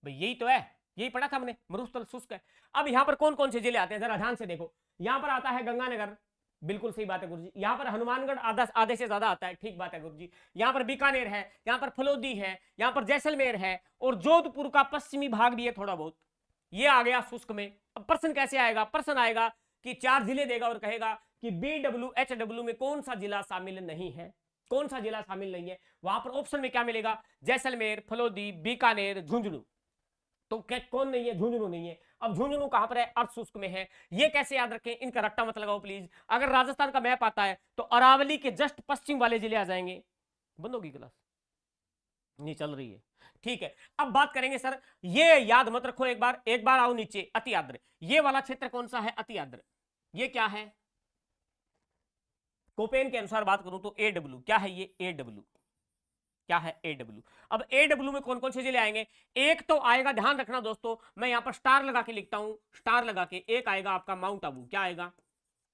भाई यही तो है, यही पढ़ा था हमने, मरुस्थल शुष्क है। अब यहां पर कौन कौन से जिले आते हैं जरा ध्यान से देखो। यहां पर आता है गंगानगर, बिल्कुल सही बात है गुरुजी। यहां पर हनुमानगढ़ आधे से ज्यादा आता है। ठीक बात है गुरुजी। यहां पर बीकानेर है, यहां पर फलोदी है, यहां पर जैसलमेर है, और जोधपुर का पश्चिमी भाग भी है थोड़ा बहुत। ये आ गया शुष्क में। अब प्रश्न कैसे आएगा? प्रश्न आएगा कि 4 जिले देगा और कहेगा कि BW HW में कौन सा जिला शामिल नहीं है, कौन सा जिला शामिल नहीं है। वहां पर ऑप्शन में क्या मिलेगा? जैसलमेर, फलोदी, बीकानेर, झुंझुनू। तो क्या कौन नहीं है? झुंझुनू नहीं है। अब झुंझुनू कहां पर है? अर्ध शुष्क में है। ये कैसे याद रखें? इनका रट्टा मत लगाओ प्लीज। अगर राजस्थान का मैप आता है तो अरावली के जस्ट पश्चिम वाले जिले आ जाएंगे। बंद होगी क्लास? नहीं चल रही है, ठीक है। अब बात करेंगे सर, ये याद मत रखो, एक बार आओ नीचे। अति आर्द्र, ये वाला क्षेत्र कौन सा है? अति आर्द्र। ये क्या है? कोपेन के अनुसार बात करूं तो AW। क्या है ये? AW। क्या है? AW। अब AW में कौन कौन से जिले आएंगे? एक तो आएगा, ध्यान रखना दोस्तों, मैं यहां पर स्टार लगा के लिखता हूं, स्टार लगा के। एक आएगा आपका माउंट आबू। क्या आएगा?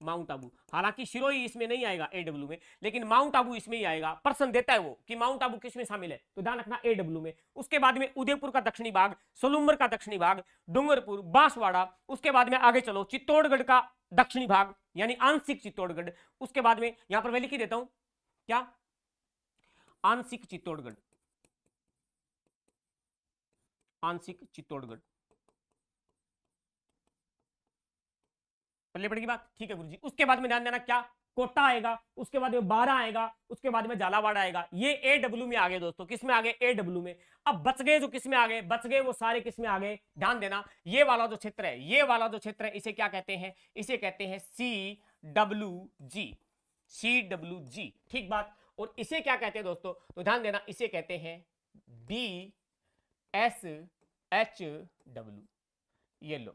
माउंट आबू। हालांकि सिरोही इसमें नहीं आएगा AW में, लेकिन माउंट आबू इसमें ही आएगा। प्रश्न देता है वो कि माउंट आबू किस में शामिल है, तो ध्यान रखना AW में। उसके बाद में उदयपुर का दक्षिणी भाग, सोलुम्बर का दक्षिणी भाग, डूंगरपुर, बांसवाड़ा। उसके बाद में आगे चलो, चित्तौड़गढ़ का दक्षिणी भाग यानी आंशिक चित्तौड़गढ़। उसके बाद में यहां पर मैं लिख ही देता हूं, क्या? आंशिक चित्तौड़गढ़, आंशिक चित्तौड़गढ़। पल्ले पड़ेगी बात? ठीक है गुरुजी। उसके बाद में ध्यान देना, क्या? कोटा आएगा, उसके बाद में 12 आएगा, उसके बाद में झालावाड़ आएगा। ये AW में आ गए दोस्तों। किस में आ गए? AW में। अब बच गए जो किस में आ गए? बच गए वो सारे किस में आ गए? ध्यान देना, ये वाला जो क्षेत्र है, ये वाला जो क्षेत्र है, इसे क्या कहते हैं? इसे कहते हैं CWG, CWG। ठीक बात। और इसे क्या कहते हैं दोस्तों? तो ध्यान देना, इसे कहते हैं BSHW। ये लो,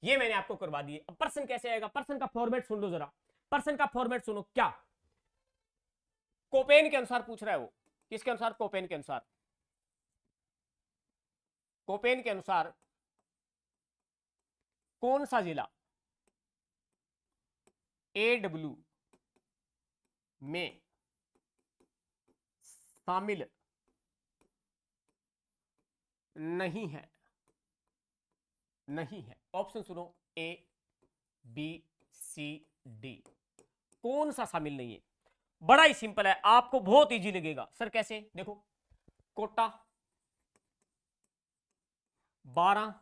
ये मैंने आपको करवा दिए। अब प्रश्न कैसे आएगा? प्रश्न का फॉर्मेट सुन लो जरा, प्रश्न का फॉर्मेट सुनो। क्या कोपेन के अनुसार पूछ रहा है वो? किसके अनुसार? कोपेन के अनुसार। कोपेन के अनुसार कौन सा जिला AW में शामिल नहीं है? नहीं है। ऑप्शन सुनो, A B C D। कौन सा शामिल नहीं है? बड़ा ही सिंपल है, आपको बहुत इजी लगेगा। सर कैसे? देखो, कोटा, 12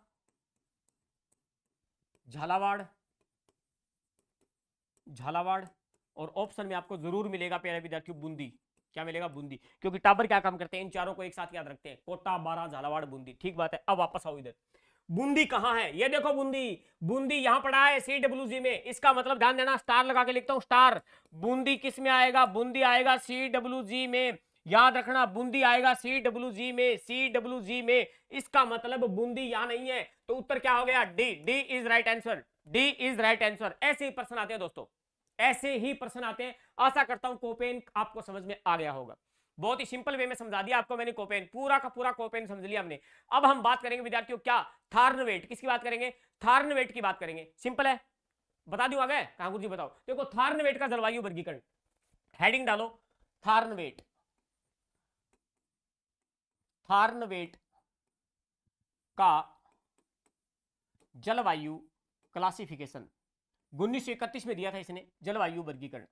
झालावाड़, और ऑप्शन में आपको जरूर मिलेगा प्यारे विद्यार्थियों बूंदी। क्या मिलेगा? बूंदी। क्योंकि टाबर क्या काम करते हैं? इन चारों को एक साथ याद रखते हैं, कोटा, 12, झालावाड़, बूंदी। ठीक बात है। अब वापस आओ इधर, बूंदी कहां है? ये देखो बूंदी यहां पड़ा है CWG में। इसका मतलब ध्यान देना, स्टार लगा के लिखता हूं, स्टार। बूंदी किस में आएगा? बूंदी आएगा CWG में। याद रखना बूंदी आएगा CWG में, CWG में, इसका मतलब बूंदी यहां नहीं है, तो उत्तर क्या हो गया? D. D is right answer, D is right answer. ऐसे ही प्रश्न आते हैं दोस्तों, ऐसे ही प्रश्न आते हैं। आशा करता हूं कोपेन आपको समझ में आ गया होगा। बहुत ही सिंपल वे में समझा दिया आपको मैंने कोपेन, पूरा का पूरा कोपेन समझ लिया हमने। अब हम बात करेंगे विद्यार्थियों क्या? थार्नवेट। किसकी बात करेंगे? थार्नवेट की बात करेंगे। सिंपल है, बता दूं आगे? कांगुर जी बताओ। देखो थार्नवेट का जलवायु वर्गीकरण, हेडिंग डालो थार्नवेट। थार्नवेट का जलवायु क्लासिफिकेशन 1931 में दिया था इसने जलवायु वर्गीकरण।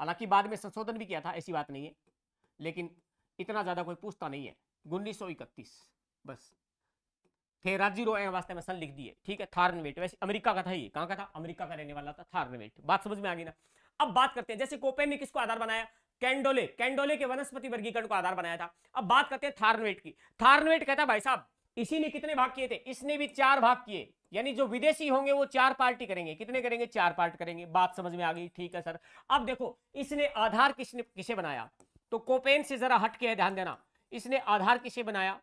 हालांकि बाद में संशोधन भी किया था, ऐसी बात नहीं है, लेकिन इतना ज्यादा कोई पूछता नहीं है। 1931 बस थे राजी रोए वास्ते में सन लिख दिए, ठीक है। थार्नवेट वैसे अमेरिका का था, ये कहां का था? अमेरिका का रहने वाला था थार्नवेट। बात समझ में आ गई ना? अब बात करते हैं, जैसे कोपेन ने किसको आधार बनाया? कैंडोले, कैंडोले के वनस्पति वर्गीकरण को आधार बनाया था। अब बात करते हैं थार्नवेट की। थार्नवेट कहता है भाई साहब इसी ने कितने भाग किए थे? इसने भी 4 भाग किए, यानी जो विदेशी होंगे वो 4 पार्टी करेंगे। कितने करेंगे? 4 पार्ट करेंगे। बात समझ में आ गई? ठीक है सर। अब देखो इसने आधार किसे बनाया, तो कोपेन से जरा हट के ध्यान देना, इसने आधार किसे बनाया?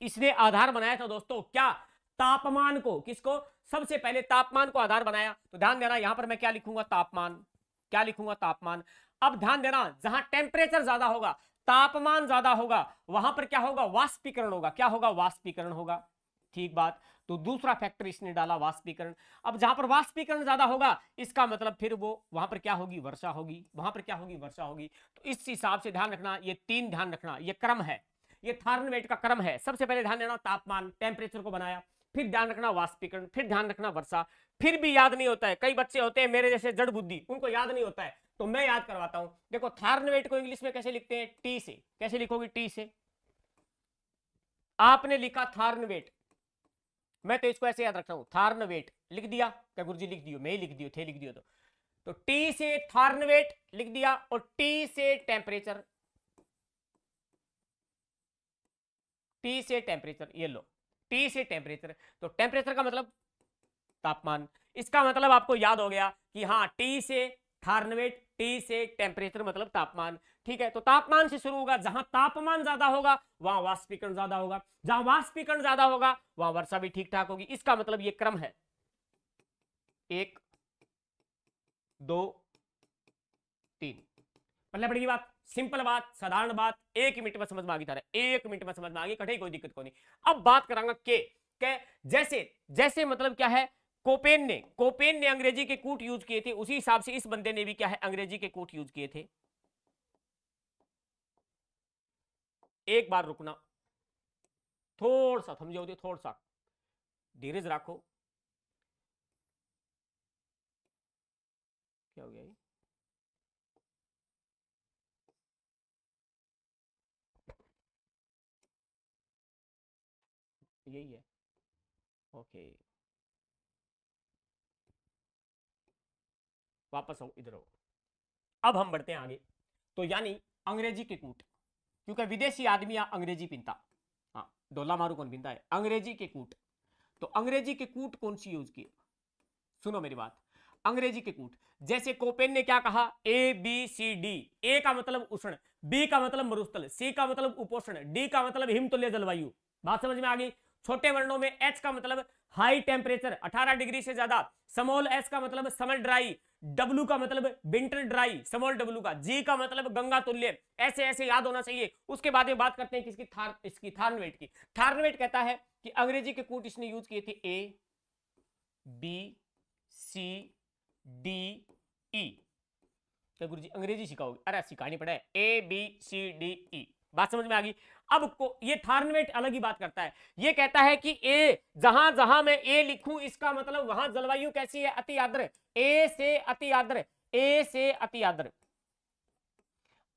इसने आधार बनाया था दोस्तों क्या? तापमान को। किसको? सबसे पहले तापमान को आधार बनाया। तो ध्यान देना यहां पर मैं क्या लिखूंगा? तापमान। क्या लिखूंगा? तापमान। अब ध्यान देना जहां टेम्परेचर ज्यादा होगा, तापमान ज्यादा होगा, वहां पर क्या होगा? वाष्पीकरण होगा। क्या होगा? वाष्पीकरण होगा। ठीक बात। तो दूसरा फैक्टर इसने डाला वाष्पीकरण। अब जहां पर वाष्पीकरण ज्यादा होगा, इसका मतलब फिर वो वहां पर क्या होगी? वर्षा होगी। वहां पर क्या होगी? वर्षा होगी। तो इस हिसाब से ध्यान रखना, ये 3 ध्यान रखना, ये क्रम है, ये थार्नवेट का क्रम है। सबसे पहले ध्यान देना तापमान, टेम्परेचर को बनाया, फिर ध्यान रखना वाष्पीकरण, फिर ध्यान रखना वर्षा। फिर भी याद नहीं होता है, कई बच्चे होते हैं मेरे जैसे जड़ बुद्धि, उनको याद नहीं होता है, तो मैं याद करवाता हूं। देखो थार्नवेट को इंग्लिश में कैसे लिखते हैं? टी से। कैसे लिखोगे? टी से। आपने लिखा थार्नवेट, मैं तो इसको ऐसे याद रखता हूं, थार्नवेट लिख दिया। क्या गुरुजी लिख दियो? मैं ही लिख दियो थे, लिख दियो तो टी से थार्नवेट लिख दिया, और टी से टेम्परेचर, टी से टेम्परेचर, ये लो टी से टेम्परेचर। तो टेम्परेचर का मतलब तापमान। इसका मतलब आपको याद हो गया कि हाँ टी से थार्नवेट, टी से टेम्परेचर मतलब तापमान। ठीक है, तो तापमान से शुरू होगा, जहां तापमान ज्यादा होगा वहां वाष्पीकरण ज्यादा होगा, जहां वाष्पीकरण ज्यादा होगा वहां वर्षा भी ठीक ठाक होगी। इसका मतलब ये क्रम है 1 2 3। मतलब बड़ी बात, सिंपल बात, साधारण बात, 1 मिनट में समझ में आ गई। 1 मिनट में समझ में आ गई, कठिन कोई दिक्कत को नहीं। अब बात करांगा के जैसे जैसे मतलब क्या है, कोपेन ने अंग्रेजी के कूट यूज किए थे, उसी हिसाब से इस बंदे ने भी क्या है? अंग्रेजी के कूट यूज किए थे। एक बार रुकना, थोड़ा सा समझो, थोड़ा सा धीरज रखो। क्या हो गया ये? यही है, ओके। वापस आओ, इधर आओ। अब हम बढ़ते हैं आगे। तो यानी अंग्रेजी के कूट, क्योंकि विदेशी आदमी अंग्रेजी पीता, हाँ डोला मारू कौन पीता है? अंग्रेजी के कूट। तो अंग्रेजी के कूट कौन सी यूज किए? सुनो मेरी बात, अंग्रेजी के कूट, जैसे कोपेन ने क्या कहा? ABCD। ए का मतलब उष्ण, बी का मतलब मरुस्थल, सी का मतलब उपोष्ण, डी का मतलब हिमतुल्य जलवायु। बात समझ में आ गई? छोटे वर्णों में एच का मतलब हाई टेम्परेचर 18 डिग्री से ज्यादा, स्मॉल एस का मतलब समर ड्राई, डब्ल्यू का मतलब विंटर ड्राई, स्मॉल डब्ल्यू का, जी का मतलब गंगा तुल्य। ऐसे ऐसे याद होना चाहिए। उसके बाद में बात करते हैं किसकी? इसकी थार्नवेट की। थार्नवेट कहता है कि अंग्रेजी के कूट इसने यूज किए थे ABCDE। क्या गुरुजी अंग्रेजी सिखाओगे? अरे सिखानी पड़े, ABCDE। बात समझ में आ गई? अब को ये थार्नवेट अलग ही बात करता है, ये कहता है कि ए, जहां जहां मैं ए लिखूं इसका मतलब वहां जलवायु कैसी है? अति आर्द्र। ए से अति आर्द्र, ए से अति आर्द्र।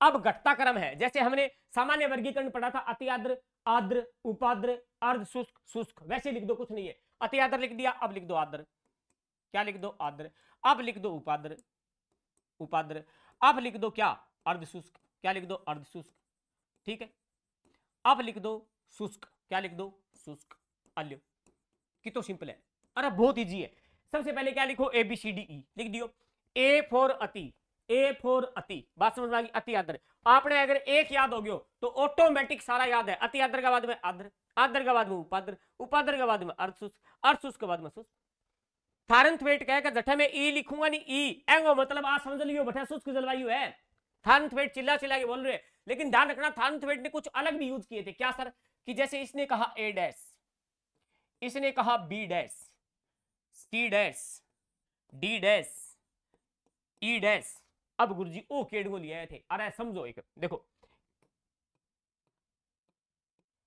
अब घटता क्रम है, जैसे हमने सामान्य वर्गीकरण पढ़ा था, अति आर्द्र, आर्द्र, उपाद्र, अर्ध शुष्क, शुष्क, वैसे लिख दो, कुछ नहीं है। अति आर्द्र लिख दिया, अब लिख दो आर्द्र। क्या लिख दो? आर्द्र। अब लिख दो उपाद्र, उपाद्र। अब लिख दो क्या? अर्ध शुष्क। क्या लिख दो? अर्ध शुष्क। ठीक है, अब लिख दो शुष्क। क्या लिख दो? शुष्क। अल्यो, कितना सिंपल है, अरे बहुत इजी है। सबसे पहले क्या लिखो? ABCDE लिख दियो। ए फॉर अति, ए फॉर अति, बात समझ में आ गई, अति आर्द्र। आपने अगर एक याद हो गया तो ऑटोमेटिक सारा याद है। अति आर्द्र के बाद में आर्द्र, आर्द्र के बाद में उपाद्र, उपाद्र के बाद में अर्धशुष्क, अर्धशुष्क के बाद में शुष्क। थारंथवेट कहकर जठे में ई लिखूंगा नहीं, ई एंगो मतलब आप समझ लियो बठा शुष्क जलवायु है। थारंथवेट चिल्ला चिल्ला के बोल रहे, लेकिन ध्यान रखना थारंथवेट ने कुछ अलग भी यूज किए थे। क्या सर? कि जैसे इसने कहा ए डैश, इसने कहा B dash, C dash, D dash, E dash. अब गुरुजी ओ केडगो लिए थे। अरे समझो, एक देखो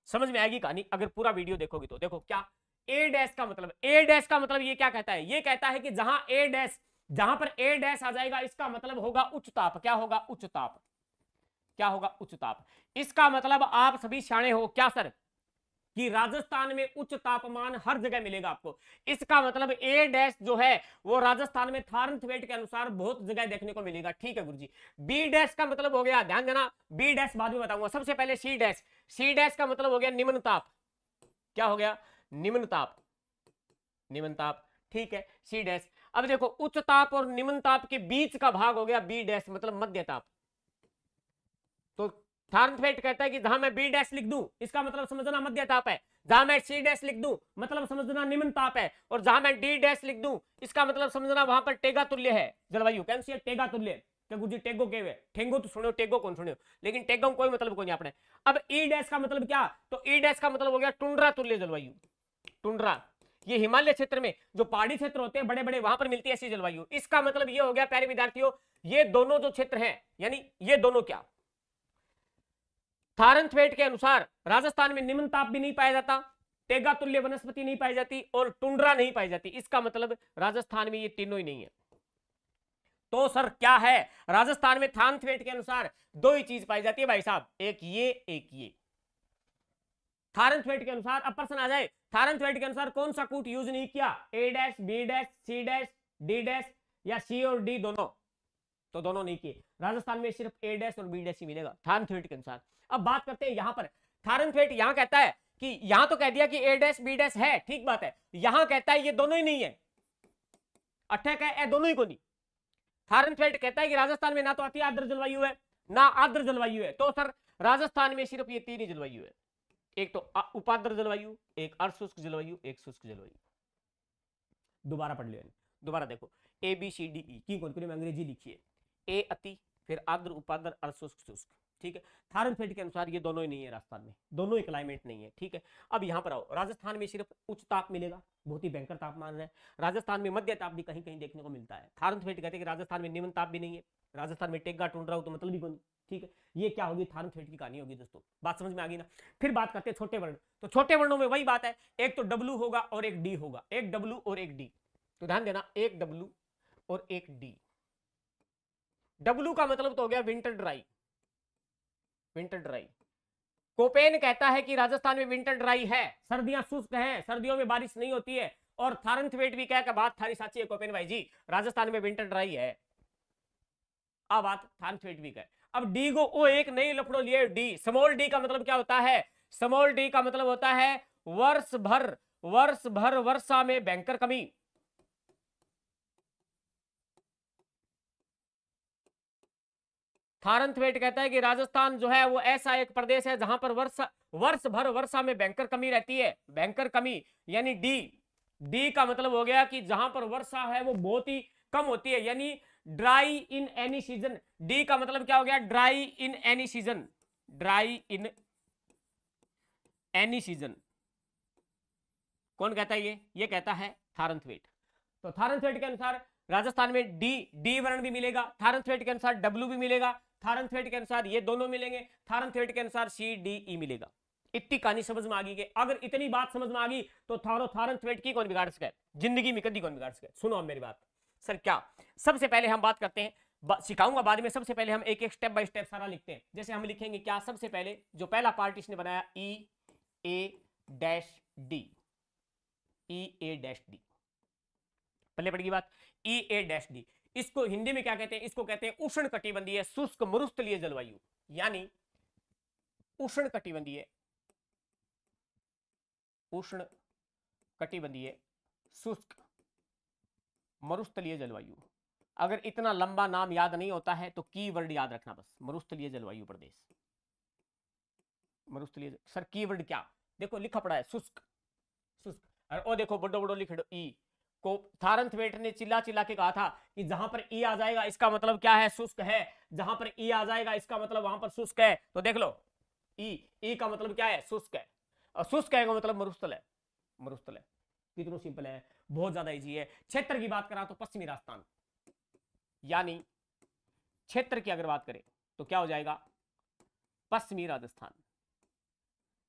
समझ में आएगी कहानी अगर पूरा वीडियो देखोगे तो। देखो क्या ए डैश का मतलब, ए डैश का मतलब ये क्या कहता है? ये कहता है कि जहां ए डैश, जहां पर ए डैश आ जाएगा इसका मतलब होगा उच्च ताप। क्या होगा? उच्च ताप। क्या होगा? उच्च ताप। इसका मतलब आप सभी शाणे हो क्या सर कि राजस्थान में उच्च तापमान हर जगह मिलेगा आपको। इसका मतलब ए डैश जो है वो राजस्थान में थारंथवेट के अनुसार बहुत जगह देखने को मिलेगा। ठीक है गुरुजी। बी डैश का मतलब हो गया, ध्यान देना, बी डैश बाद में बताऊंगा। सबसे पहले सी डैश, सी डैश का मतलब हो गया निम्न ताप। क्या हो गया? निम्न ताप, निम्न ताप। ठीक है, सी डैश। अब देखो उच्च ताप और निम्न ताप के बीच का भाग हो गया बी डैश, मतलब मध्य ताप। तो थारंथवेट कहता है कि जहां मैं बी डैश लिख दूं इसका मतलब समझना मध्य ताप है, जहां मैं सी डैश लिख दूं मतलब समझना निम्न ताप है, और जहां मैं डी डैश लिख दूं इसका मतलब समझना वहां पर टेगा तुल्य है जलवायु। कैसी है? टेगा तुल्य। गुरुजी टेगो के वे, ठेंगो तो सुनो, टेगो कौन सुनो, लेकिन टेगो में कोई मतलब कोई नहीं आपने। अब ई डैश का मतलब क्या? तो ई डैश का मतलब हो गया टुंड्रा तुल्य जलवायु। टुंड्रा, ये हिमालय क्षेत्र में जो पहाड़ी क्षेत्र होते हैं बड़े बड़े, वहां पर मिलती है ऐसी जलवायु। इसका मतलब ये हो गया प्यारे विद्यार्थियों, ये दोनों जो क्षेत्र हैं, यानी ये दोनों क्या, थारंथवेट के अनुसार राजस्थान में निम्न ताप भी नहीं पाया जाता, टेगा तुल्य वनस्पति नहीं पाई जाती, और टुंड्रा नहीं पाई जाती। इसका मतलब राजस्थान में ये तीनों ही नहीं है। तो सर क्या है? राजस्थान में थारंथवेट के अनुसार दो ही चीज पाई जाती है भाई साहब, एक ये एक ये। थारंथवेट के अनुसार, अब प्रश्न आ जाए थारंथवेट के अनुसार कौन सा कूट यूज नहीं किया? A dash, B dash, C dash, D dash, या सी और डी दोनों? तो दोनों नहीं किए। राजस्थान में सिर्फ ए डैश और बी डैश ही मिलेगा थारंथवेट के अनुसार। अब बात करते हैं यहां पर, थारंथवेट यहां कहता है कि यहां तो कह दिया कि ए डैश बी डैश है, ठीक बात है, यहां कहता है ये दोनों ही नहीं है। अट्ठे का ए दोनों ही को नहीं। थारंथवेट कहता है कि राजस्थान में ना तो अति आर्द्र जलवायु है ना आर्द्र जलवायु है। तो सर राजस्थान में सिर्फ ये तीन ही जलवायु है, एक तो उपाद्र जलवायु, एक अर्धशुष्क जलवायु, एक शुष्क जलवायु। दोबारा पढ़ लिया, दोबारा देखो, ए बी सी डी ई की कोटकुरी में अंग्रेजी लिखिए, ए अति, फिर आर्द्र, उपाद्र, अर्धशुष्क, शुष्क। ठीक है, थारंथवेट के अनुसार ये दोनों ही नहीं है राजस्थान में, दोनों ही क्लाइमेट नहीं है। ठीक है, अब यहां पर आओ, राजस्थान में सिर्फ उच्च ताप मिलेगा, बहुत ही भयंकर तापमान है। राजस्थान में मध्य ताप भी कहीं कहीं देखने को मिलता है। थारंथवेट कहते हैं कि राजस्थान में निम्न ताप भी नहीं है, राजस्थान में टेगा टूंड रहा हो तो मतलब ही कौन। ठीक है, ये क्या होगी? थारंथवेट की कहानी होगी दोस्तों, बात समझ में आ गई ना। फिर बात करते हैं छोटे वर्ण। तो छोटे वर्णों में वही बात है, एक तो डब्ल्यू होगा और एक डी होगा, एक डब्ल्यू और एक डी। तो ध्यान देना, एक डब्ल्यू और एक डी। डब्ल्यू का मतलब तो हो गया winter dry, winter dry. Koppen कहता है कि राजस्थान में विंटर ड्राई है, सर्दियां शुष्क हैं, सर्दियों में बारिश नहीं होती है। और थारंथवेट भी कह बात थारी साची है कोपेन भाई जी, राजस्थान में विंटर ड्राई है। अब बात थारंथवेट भी कहे। अब डी को ओ एक नई लफड़ो लिए, डी स्मॉल डी का मतलब क्या होता है? स्मॉल डी का मतलब होता है वर्ष भर, वर्ष भर वर्षा में भयंकर कमी। थारंथवेट कहता है कि राजस्थान जो है वो ऐसा एक प्रदेश है जहां पर वर्ष भर वर्षा में भयंकर कमी रहती है, भयंकर कमी। यानी डी, डी का मतलब हो गया कि जहां पर वर्षा है वो बहुत ही कम होती है, यानी dry in any season. D का मतलब क्या हो गया? Dry in any season, dry in any season. कौन कहता है? ये कहता है थारंथवेट। तो थारंथवेट के अनुसार राजस्थान में डी, डी वर्ण भी मिलेगा, थारंथवेट के अनुसार डब्ल्यू भी मिलेगा, थारंथवेट के अनुसार ये दोनों मिलेंगे, थारंथवेट के अनुसार सी डी ई मिलेगा। इतनी कहानी समझ में आ गई। अगर इतनी बात समझ में आ गई तो थारंथवेट की कौन बिगाड़ सके? जिंदगी में कभी कौन बिगाड़ सके? सुनो अब मेरी बात। सर क्या? सबसे पहले हम बात करते हैं, सिखाऊंगा बाद में, सबसे पहले हम एक एक स्टेप बाय स्टेप सारा लिखते हैं। जैसे हम लिखेंगे क्या? सबसे पहले जो पहला पार्ट इसने बनाया ई ए डैश डी, ई ए डैश डी, पहले पड़ेगी बात, ई ए डैश डी। इसको हिंदी में क्या कहते हैं? इसको कहते हैं उष्ण कटिबंधीय शुष्क मरुस्थलीय जलवायु, यानी उष्ण कटिबंधीय, उष्ण कटिबंधीय शुष्क मरुस्थलीय जलवायु। अगर इतना लंबा नाम याद नहीं होता है तो कीवर्ड याद रखना बस, मरुस्थलीय जलवायु प्रदेश। मरुस्थलीय सर कीवर्ड क्या, देखो लिखा पड़ा है शुष्क, शुष्क। और देखो बड़ो बड़ो लिख दो ई को। थारनथवेट ने चिल्ला चिल्ला के कहा था कि जहां पर ई आ जाएगा इसका मतलब क्या है, शुष्क है। जहां पर ई आ जाएगा इसका मतलब वहां पर शुष्क है। तो देख लो ई का मतलब क्या है, शुष्क है। और शुष्क है का मतलब मरुस्थल है, मरुस्थल है। कितना सिंपल है, बहुत ज्यादा इजी है। क्षेत्र की बात करा तो पश्चिमी राजस्थान, यानी क्षेत्र की अगर बात करें तो क्या हो जाएगा, पश्चिमी राजस्थान।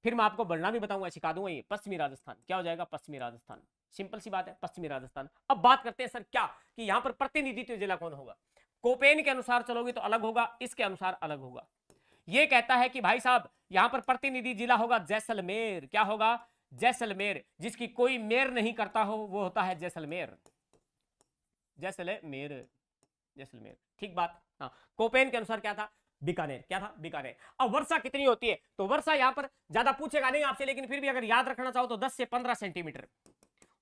फिर मैं आपको बढ़ना भी बताऊंगा, सिखा दूंगा। ये पश्चिमी राजस्थान क्या हो जाएगा, पश्चिमी राजस्थान। सिंपल सी बात है, पश्चिमी राजस्थान। अब बात करते हैं सर क्या कि यहां पर प्रतिनिधित्व जिला कौन होगा। कोपेन के अनुसार चलोगे तो अलग होगा, इसके अनुसार अलग होगा। ये कहता है कि भाई साहब यहां पर प्रतिनिधि जिला होगा जैसलमेर। क्या होगा, जैसलमेर। जिसकी कोई मेयर नहीं करता हो वो होता है जैसलमेर, जैसलमेर, जैसलमेर। ठीक बात। हाँ, कोपेन के अनुसार क्या था, बीकानेर। क्या था, बीकानेर। अब वर्षा कितनी होती है, तो वर्षा यहां पर ज्यादा पूछेगा नहीं आपसे, लेकिन फिर भी अगर याद रखना चाहो तो 10 से 15 सेंटीमीटर।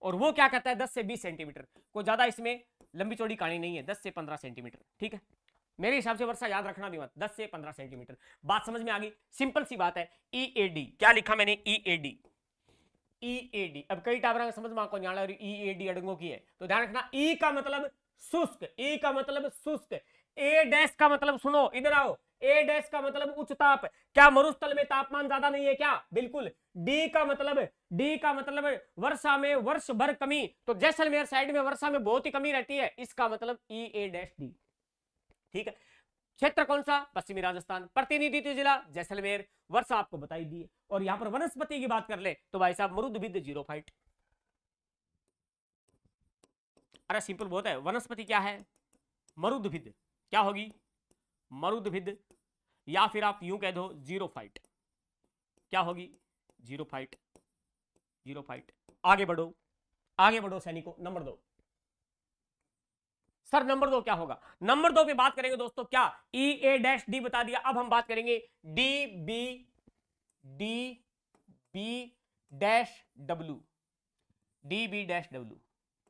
और वो क्या कहता है 10 से 20 सेंटीमीटर। कोई ज्यादा इसमें लंबी चौड़ी कहानी नहीं है, 10 से 15 सेंटीमीटर। ठीक है, मेरे हिसाब से वर्षा याद रखना भी मत, 10 से 15 सेंटीमीटर। बात समझ में आ गई, सिंपल सी बात है। ईएडी क्या लिखा मैंने, ईएडी, ईएडी। अब कई टावर समझ में आपको ईएडी अड़ंगों की है, तो ध्यान रखना। ई का मतलब शुष्क, ई का मतलब शुष्क। ए डैश का मतलब, सुनो इधर आओ, ए डैश का मतलब उच्च ताप। क्या मरुस्थल में तापमान ज्यादा नहीं है क्या, बिल्कुल। डी का मतलब, डी का मतलब वर्षा में वर्ष भर कमी। तो जैसलमेर साइड में वर्षा में बहुत ही कमी रहती है, इसका मतलब ई ए डैश डी। ठीक है, क्षेत्र कौन सा, पश्चिमी राजस्थान। प्रतिनिधित्व जिला जैसलमेर। वर्षा आपको बताई दी है। और यहां पर वनस्पति की बात कर ले तो भाई साहब मरुदभिद जीरोफाइट। अरे सिंपल बहुत है, वनस्पति क्या है, मरुदभिद। क्या होगी, मरुदभिद। या फिर आप यूं कह दो जीरोफाइट। क्या होगी, जीरोफाइट, जीरोफाइट। आगे बढ़ो, आगे बढ़ो सैनिकों। नंबर 2 सर, नंबर 2 क्या होगा, नंबर 2 पे बात करेंगे दोस्तों क्या, ई ए डैश डी बता दिया। अब हम बात करेंगे D B, D B dash W, D B dash W.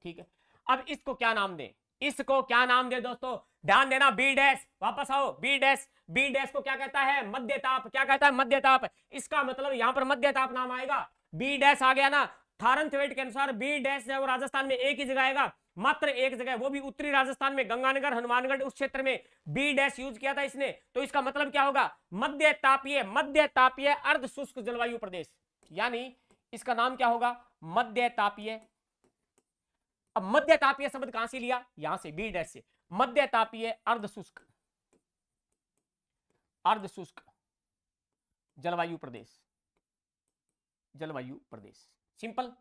ठीक है, अब इसको क्या नाम दें, इसको क्या नाम दे दोस्तों, ध्यान देना। बी डैश, वापस आओ, बी डैश। बी डैश को क्या कहता है, मध्य ताप। क्या कहता है, मध्य ताप। इसका मतलब यहां पर मध्य ताप नाम आएगा। बी डैश आ गया ना। थारनथवेट के अनुसार बी डैश जो राजस्थान में एक ही जगह आएगा, मात्र एक जगह, वो भी उत्तरी राजस्थान में, गंगानगर हनुमानगढ़ उस क्षेत्र में बी डैश यूज किया था इसने। तो इसका मतलब क्या होगा, मध्य तापीय, मध्य तापीय अर्ध शुष्क जलवायु प्रदेश। यानी इसका नाम क्या होगा, मध्य तापीय। अब मध्य तापीय शब्द कहां से लिया, यहां से बी डैश से। मध्य तापीय अर्ध शुष्क, अर्ध शुष्क जलवायु प्रदेश, जलवायु प्रदेश। सिंपल,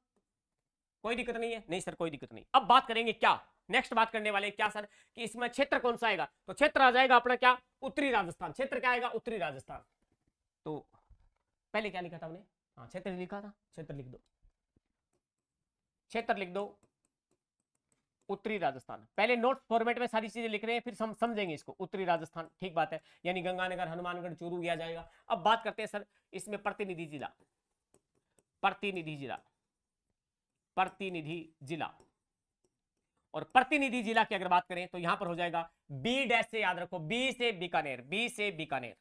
कोई दिक्कत नहीं है, नहीं सर कोई दिक्कत नहीं। अब बात करेंगे क्या, नेक्स्ट बात करने वाले क्या सर कि इसमें क्षेत्र कौन सा आएगा, तो क्षेत्र आ जाएगा अपना क्या, उत्तरी राजस्थान। क्षेत्र क्या आएगा, उत्तरी राजस्थान। तो पहले क्या लिखा था हमने, हाँ क्षेत्र लिखा था, क्षेत्र लिख दो, क्षेत्र लिख दो, उत्तरी राजस्थान। पहले नोट फॉर्मेट में सारी चीजें लिख रहे हैं, फिर समझेंगे इसको। उत्तरी राजस्थान, ठीक बात है, यानी गंगानगर हनुमानगढ़ चूरू किया जाएगा। अब बात करते हैं सर इसमें प्रतिनिधि जिला, प्रतिनिधि जिला, प्रतिनिधि जिला। और प्रतिनिधि जिला की अगर बात करें तो यहां पर हो जाएगा बी डैश से, याद रखो, बी से बीकानेर, बी से बीकानेर,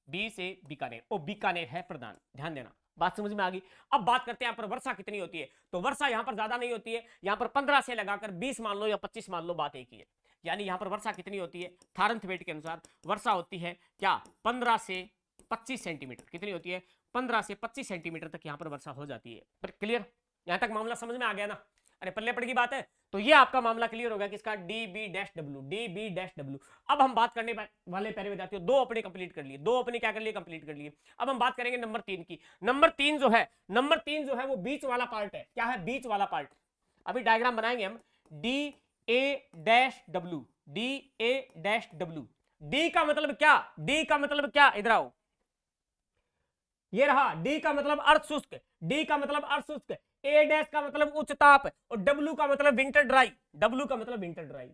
बी से बीकानेर। ओ बीकानेर है प्रधान, ध्यान देना, बात समझ में आ गई। अब बात करते हैं यहां पर वर्षा कितनी होती है, तो वर्षा यहां पर ज्यादा नहीं होती है, यहां पर 15 से लगाकर 20 मान लो या 25 मान लो, बात एक ही है। यानी यहां पर वर्षा कितनी होती है, थारनथवेट के अनुसार वर्षा होती है क्या, 15 से 25 सेंटीमीटर। कितनी होती है, 15 से 25 सेंटीमीटर तक यहां पर वर्षा हो जाती है। पर क्लियर, यहां तक मामला समझ में आ गया ना, अरे पल्ले पड़ की बात है। तो ये आपका मामला क्लियर होगा किसका, D B dash W, D B dash W. अब हम बात करने वाले प्यारे विद्यार्थियों, दो अपने कंप्लीट कर लिए, दो अपने क्या कर लिए, कंप्लीट कर लिए। अब हम बात करेंगे नंबर 3 की। नंबर 3 जो है, नंबर 3 जो है वो बीच वाला पार्ट है। क्या है, बीच वाला पार्ट। अभी डायग्राम बनाएंगे हम, D A dash W, D A dash W. D का मतलब क्या, डी का मतलब क्या, इधर आओ, ये रहा। डी का मतलब अर्ध शुष्क, डी का मतलब अर्ध शुष्क। ए डैश का मतलब उच्च ताप, और डब्ल्यू का मतलब विंटर ड्राई, डब्ल्यू का मतलब विंटर ड्राई।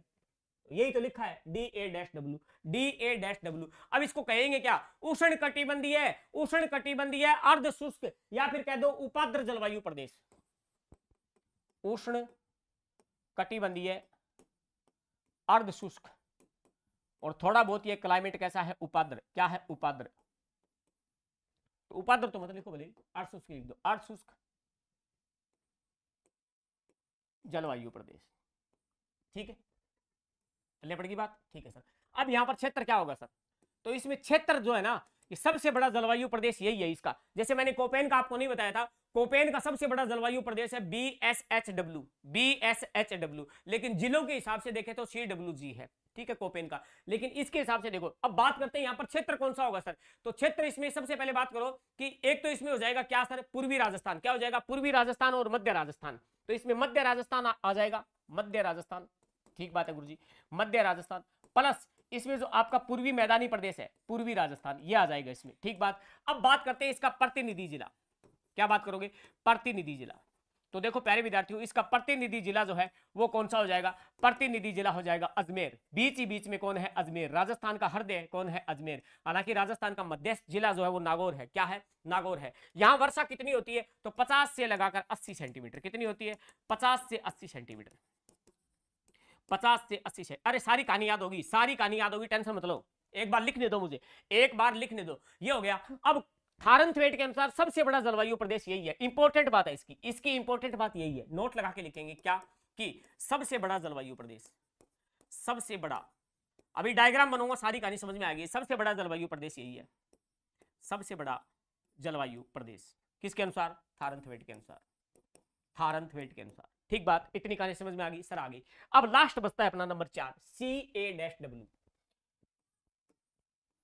यही तो लिखा है, D A dash W, D A dash W. अब इसको कहेंगे क्या, उष्ण कटिबंधीय, उष्ण कटिबंधीय अर्ध शुष्क, या फिर कह दो उपाद्र जलवायु प्रदेश। उष्ण कटिबंधीय अर्ध शुष्क, और थोड़ा बहुत ये क्लाइमेट कैसा है, उपाद्र। क्या है, उपाद्र। तो उपाद्र तो मतलब लिखो भले, अर्ध शुष्क लिख दो, अर्ध शुष्क जलवायु प्रदेश। ठीक है, चलने पड़ेगी बात। ठीक है सर, अब यहां पर क्षेत्र क्या होगा सर, तो इसमें क्षेत्र जो है ना, ये सबसे बड़ा जलवायु प्रदेश यही है इसका। जैसे मैंने कोपेन का आपको नहीं बताया था, कोपेन का सबसे बड़ा जलवायु प्रदेश है BSHW, BSHW, लेकिन जिलों के हिसाब से देखें तो CWG है। ठीक है, कोपेन का, लेकिन इसके हिसाब से देखो। अब बात करते हैं यहां पर क्षेत्र कौन सा होगा सर, तो क्षेत्र इसमें सबसे पहले बात करो कि एक तो इसमें हो जाएगा क्या सर, पूर्वी राजस्थान। क्या हो जाएगा, पूर्वी राजस्थान और मध्य राजस्थान। तो इसमें मध्य राजस्थान आ जाएगा, मध्य राजस्थान। ठीक बात है गुरुजी, मध्य राजस्थान प्लस इसमें जो आपका पूर्वी मैदानी प्रदेश है, पूर्वी राजस्थान, ये आ जाएगा इसमें। ठीक बात। अब बात करते हैं इसका प्रतिनिधि जिला। क्या बात करोगे, प्रतिनिधि जिला। तो देखो प्यारे विद्यार्थियों, इसका प्रतिनिधि जिला जो है वो कौन सा हो जाएगा, प्रतिनिधि जिला हो जाएगा अजमेर। बीच ही बीच में कौन है, अजमेर। राजस्थान का हृदय कौन है, अजमेर। हालांकि राजस्थान का मध्य जिला जो है वो नागौर है। क्या है, नागौर है। यहां वर्षा कितनी होती है, तो 50 से लगाकर 80 सेंटीमीटर। कितनी होती है, 50 से 80 सेंटीमीटर। 50 से 80 से, अरे सारी कहानी याद होगी, सारी कहानी याद होगी, टेंशन मत लो। एक बार लिखने दो मुझे, एक बार लिखने दो। ये हो गया। अब थारनथवेट के अनुसार सबसे बड़ा जलवायु प्रदेश यही है। इंपॉर्टेंट बात है इसकी इंपॉर्टेंट बात यही है, नोट लगा के लिखेंगे क्या, कि सबसे बड़ा जलवायु प्रदेश, सबसे बड़ा। अभी डायग्राम बनूंगा, सारी कहानी समझ में आ गई। सबसे बड़ा जलवायु प्रदेश यही है, सबसे बड़ा जलवायु प्रदेश किसके अनुसार, थारनथवेट के अनुसार, थारनथवेट के अनुसार। ठीक बात, इतनी कहानी समझ में आ गई सर, आ गई। अब लास्ट बचता है अपना नंबर 4, CA-W।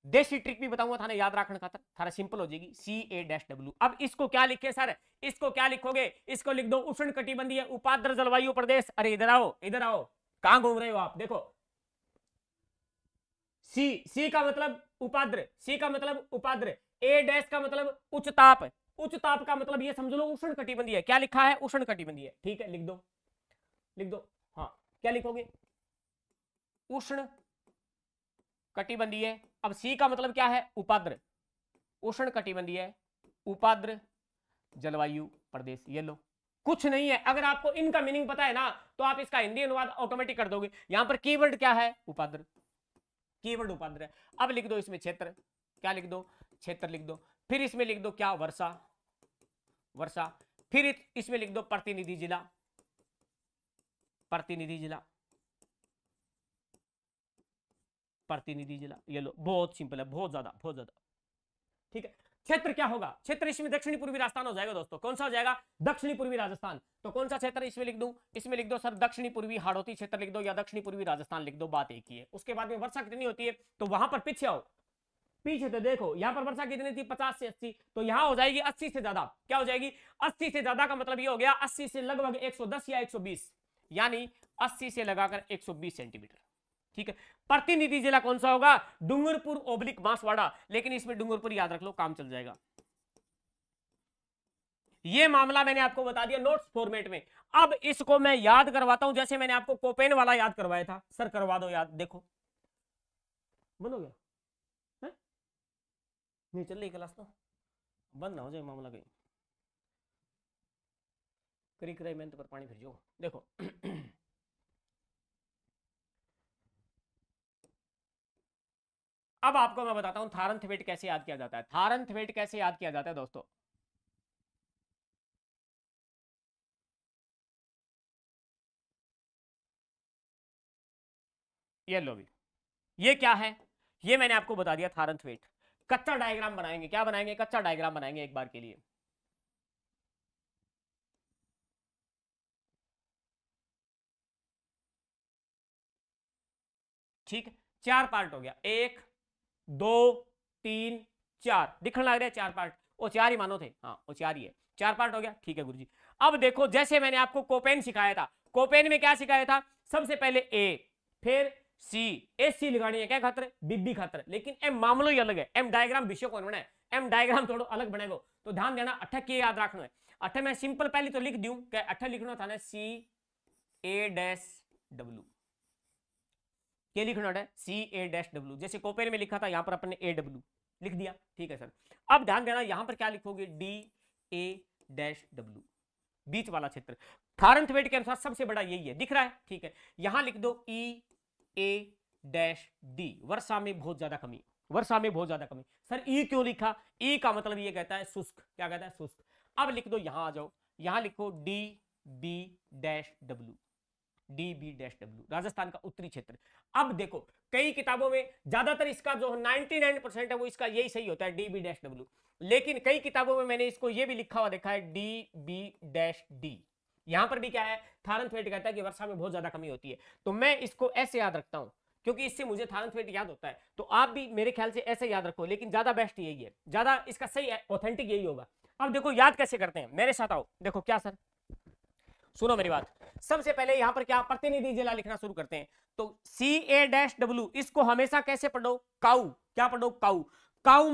देशी ट्रिक भी बताऊंगा थाने याद रखने का, थारा सिंपल हो जाएगी। CA-W। अब इसको क्या लिखे सर, इसको क्या लिखोगे, इसको लिख दो उष्ण कटिबंधीय उपाद्र जलवायु प्रदेश। अरे इधर आओ, इधर आओ, कहां घूम रहे हो आप, देखो। सी का मतलब उपाद्र, सी का मतलब उपाद्र, A- का मतलब उच्च ताप, उच्च ताप का मतलब ये समझ लो उष्ण कटिबंधीय। क्या लिखा है, उष्ण कटिबंधीय। ठीक है, लिख दो, लिख दो। हाँ, क्या लिखोगे, उष्ण कटिबंधीय। अब सी का मतलब क्या है, उपाद्र, उष्ण कटिबंधीय उपाद्र जलवायु प्रदेश। ये लो, कुछ नहीं है। अगर आपको इनका मीनिंग पता है ना, तो आप इसका हिंदी अनुवाद ऑटोमेटिक कर दोगे। यहां पर कीवर्ड क्या है, उपाद्र, कीवर्ड उपाद्र है। अब लिख दो इसमें क्षेत्र। क्या लिख दो, क्षेत्र लिख दो। फिर इसमें लिख दो क्या, वर्षा, वर्षा। फिर इसमें लिख दो प्रतिनिधि जिला, प्रतिनिधि जिला, प्रतिनिधि जिला। ये लो, बहुत सिंपल है, बहुत ज्यादा, बहुत ज्यादा। ठीक है, क्षेत्र क्या होगा, क्षेत्र इसमें दक्षिणी पूर्वी राजस्थान हो जाएगा दोस्तों। कौन सा हो जाएगा, दक्षिणी पूर्वी राजस्थान। तो कौन सा क्षेत्र इसमें लिख दूं, इसमें लिख दो सर दक्षिणी पूर्वी हाड़ौती क्षेत्र लिख दो, या दक्षिणी पूर्वी राजस्थान लिख दो, बात एक ही है। उसके बाद में वर्षा कितनी होती है, तो वहां पर पीछे आओ, पीछे तो देखो यहां पर वर्षा कितनी थी, 50 से 80, तो यहां हो जाएगी 80 से ज्यादा। क्या हो जाएगी, 80 से ज्यादा का मतलब ये हो गया 80 से लगभग 110 या 120, यानी 80 से लगाकर 120 सेंटीमीटर। ठीक है, प्रतिनिधि जिला कौन सा होगा, डूंगरपुर ओब्लिक बांसवाड़ा। लेकिन इसमें डूंगरपुर याद रख लो, काम चल जाएगा। ये मामला मैंने आपको बता दिया नोट्स फॉर्मेट में। अब इसको मैं याद करवाता हूं, जैसे मैंने आपको कोपेन वाला याद करवाया था। सर करवा दो याद, देखो बंद हो गया है? नहीं चल रही क्लास, तो बंद ना हो जाए मामला कहीं, करी कराई मेहनत पर पानी फिर जो देखो। अब आपको मैं बताता हूं थारनथवेट कैसे याद किया जाता है। थारनथवेट कैसे याद किया जाता है दोस्तों, ये लो भी, ये क्या है, ये मैंने आपको बता दिया थारनथवेट। कच्चा डायग्राम बनाएंगे, क्या बनाएंगे, कच्चा डायग्राम बनाएंगे एक बार के लिए। ठीक है, 4 पार्ट हो गया, 1 2 3 4, दिखने लग रहे हैं 4 पार्ट, वो 4 ही मानो थे, हाँ वो 4 ही है, 4 पार्ट हो गया। ठीक है गुरुजी। अब देखो जैसे मैंने आपको कोपेन सिखाया था, कोपेन में क्या सिखाया था, सबसे पहले ए, फिर सी, सी लगानी है क्या खातर, बीबी खातर। लेकिन एम मामलो ही अलग है, एम डायग्राम विषय कौन बनाए, एम डायग्राम थोड़ा अलग बनेगा। तो ध्यान देना, अट्ठा के याद रखना है। अट्ठा मैं सिंपल पहले तो लिख दूं, अट्ठा लिखना था ना CA-W, क्या लिखना है, CA-W। जैसे कोपेन में लिखा था, यहां पर अपने AW लिख दिया। ठीक है सर, अब ध्यान देना यहां पर क्या लिखोगे, DA-W, बीच वाला क्षेत्र। थारनथवेट के अनुसार सबसे बड़ा यही है, दिख रहा है। ठीक है, यहां लिख दो ए डैश डी, वर्षा में बहुत ज्यादा कमी, वर्षा में बहुत ज्यादा कमी। सर ई क्यों लिखा? ई का मतलब ये कहता है शुष्क, क्या कहता है? शुष्क। अब लिख दो, यहां आ जाओ, यहां लिखो D B dash W, D B dash W, Rajasthan का उत्तरी क्षेत्र। अब देखो कई किताबों में ज्यादातर इसका जो 99% है वो इसका यही सही होता है, डी बी डैश डब्ल्यू, लेकिन कई किताबों में मैंने इसको ये भी लिखा हुआ देखा है डी बी डैश डी। यहां पर भी क्या है, थारनथवेट कहता है कि वर्षा में बहुत ज्यादा कमी होती है, तो मैं इसको ऐसे याद रखता हूं क्योंकि इससे मुझे थारनथवेट याद होता है, तो आप भी मेरे ख्याल से ऐसे याद रखो, लेकिन ज्यादा बेस्ट यही है, ज्यादा इसका सही ऑथेंटिक यही होगा। अब देखो याद कैसे करते हैं, मेरे साथ आओ। देखो क्या सर, सुनो मेरी बात। सबसे पहले यहां पर क्या, प्रतिनिधि जिला लिखना शुरू करते हैं। तो सी ए डैश डब्ल्यू, इसको हमेशा कैसे पढ़ो? काऊ, क्या पढ़ो? काऊ। काऊ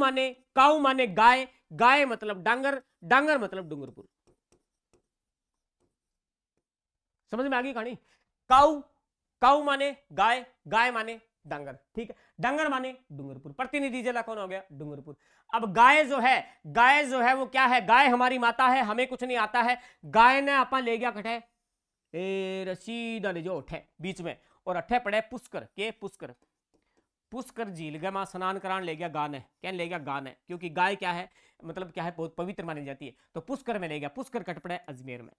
माने गाय, गाय मतलब डांगर, डांगर मतलब डूंगरपुर। समझ में आ गई कहानी? काऊ, काऊ माने गाय, गाय माने डांगर, ठीक है, डांगर माने डूंगरपुर। प्रतिनिधि जिला कौन हो गया? डूंगरपुर। अब गाय जो है, गाय जो है वो क्या है? गाय हमारी माता है, हमें कुछ नहीं आता है। गाय ने अपन ले गया कठे सीधा ले जाओ अठे बीच में, और अठे पड़े पुष्कर के, पुष्कर, पुष्कर झील गया मां स्नान कराने ले गया गान है, क्या ले गया? गान है, क्योंकि गाय क्या है, मतलब क्या है, बहुत पवित्र मानी जाती है, तो पुष्कर में ले गया। पुष्कर कट पड़े अजमेर में,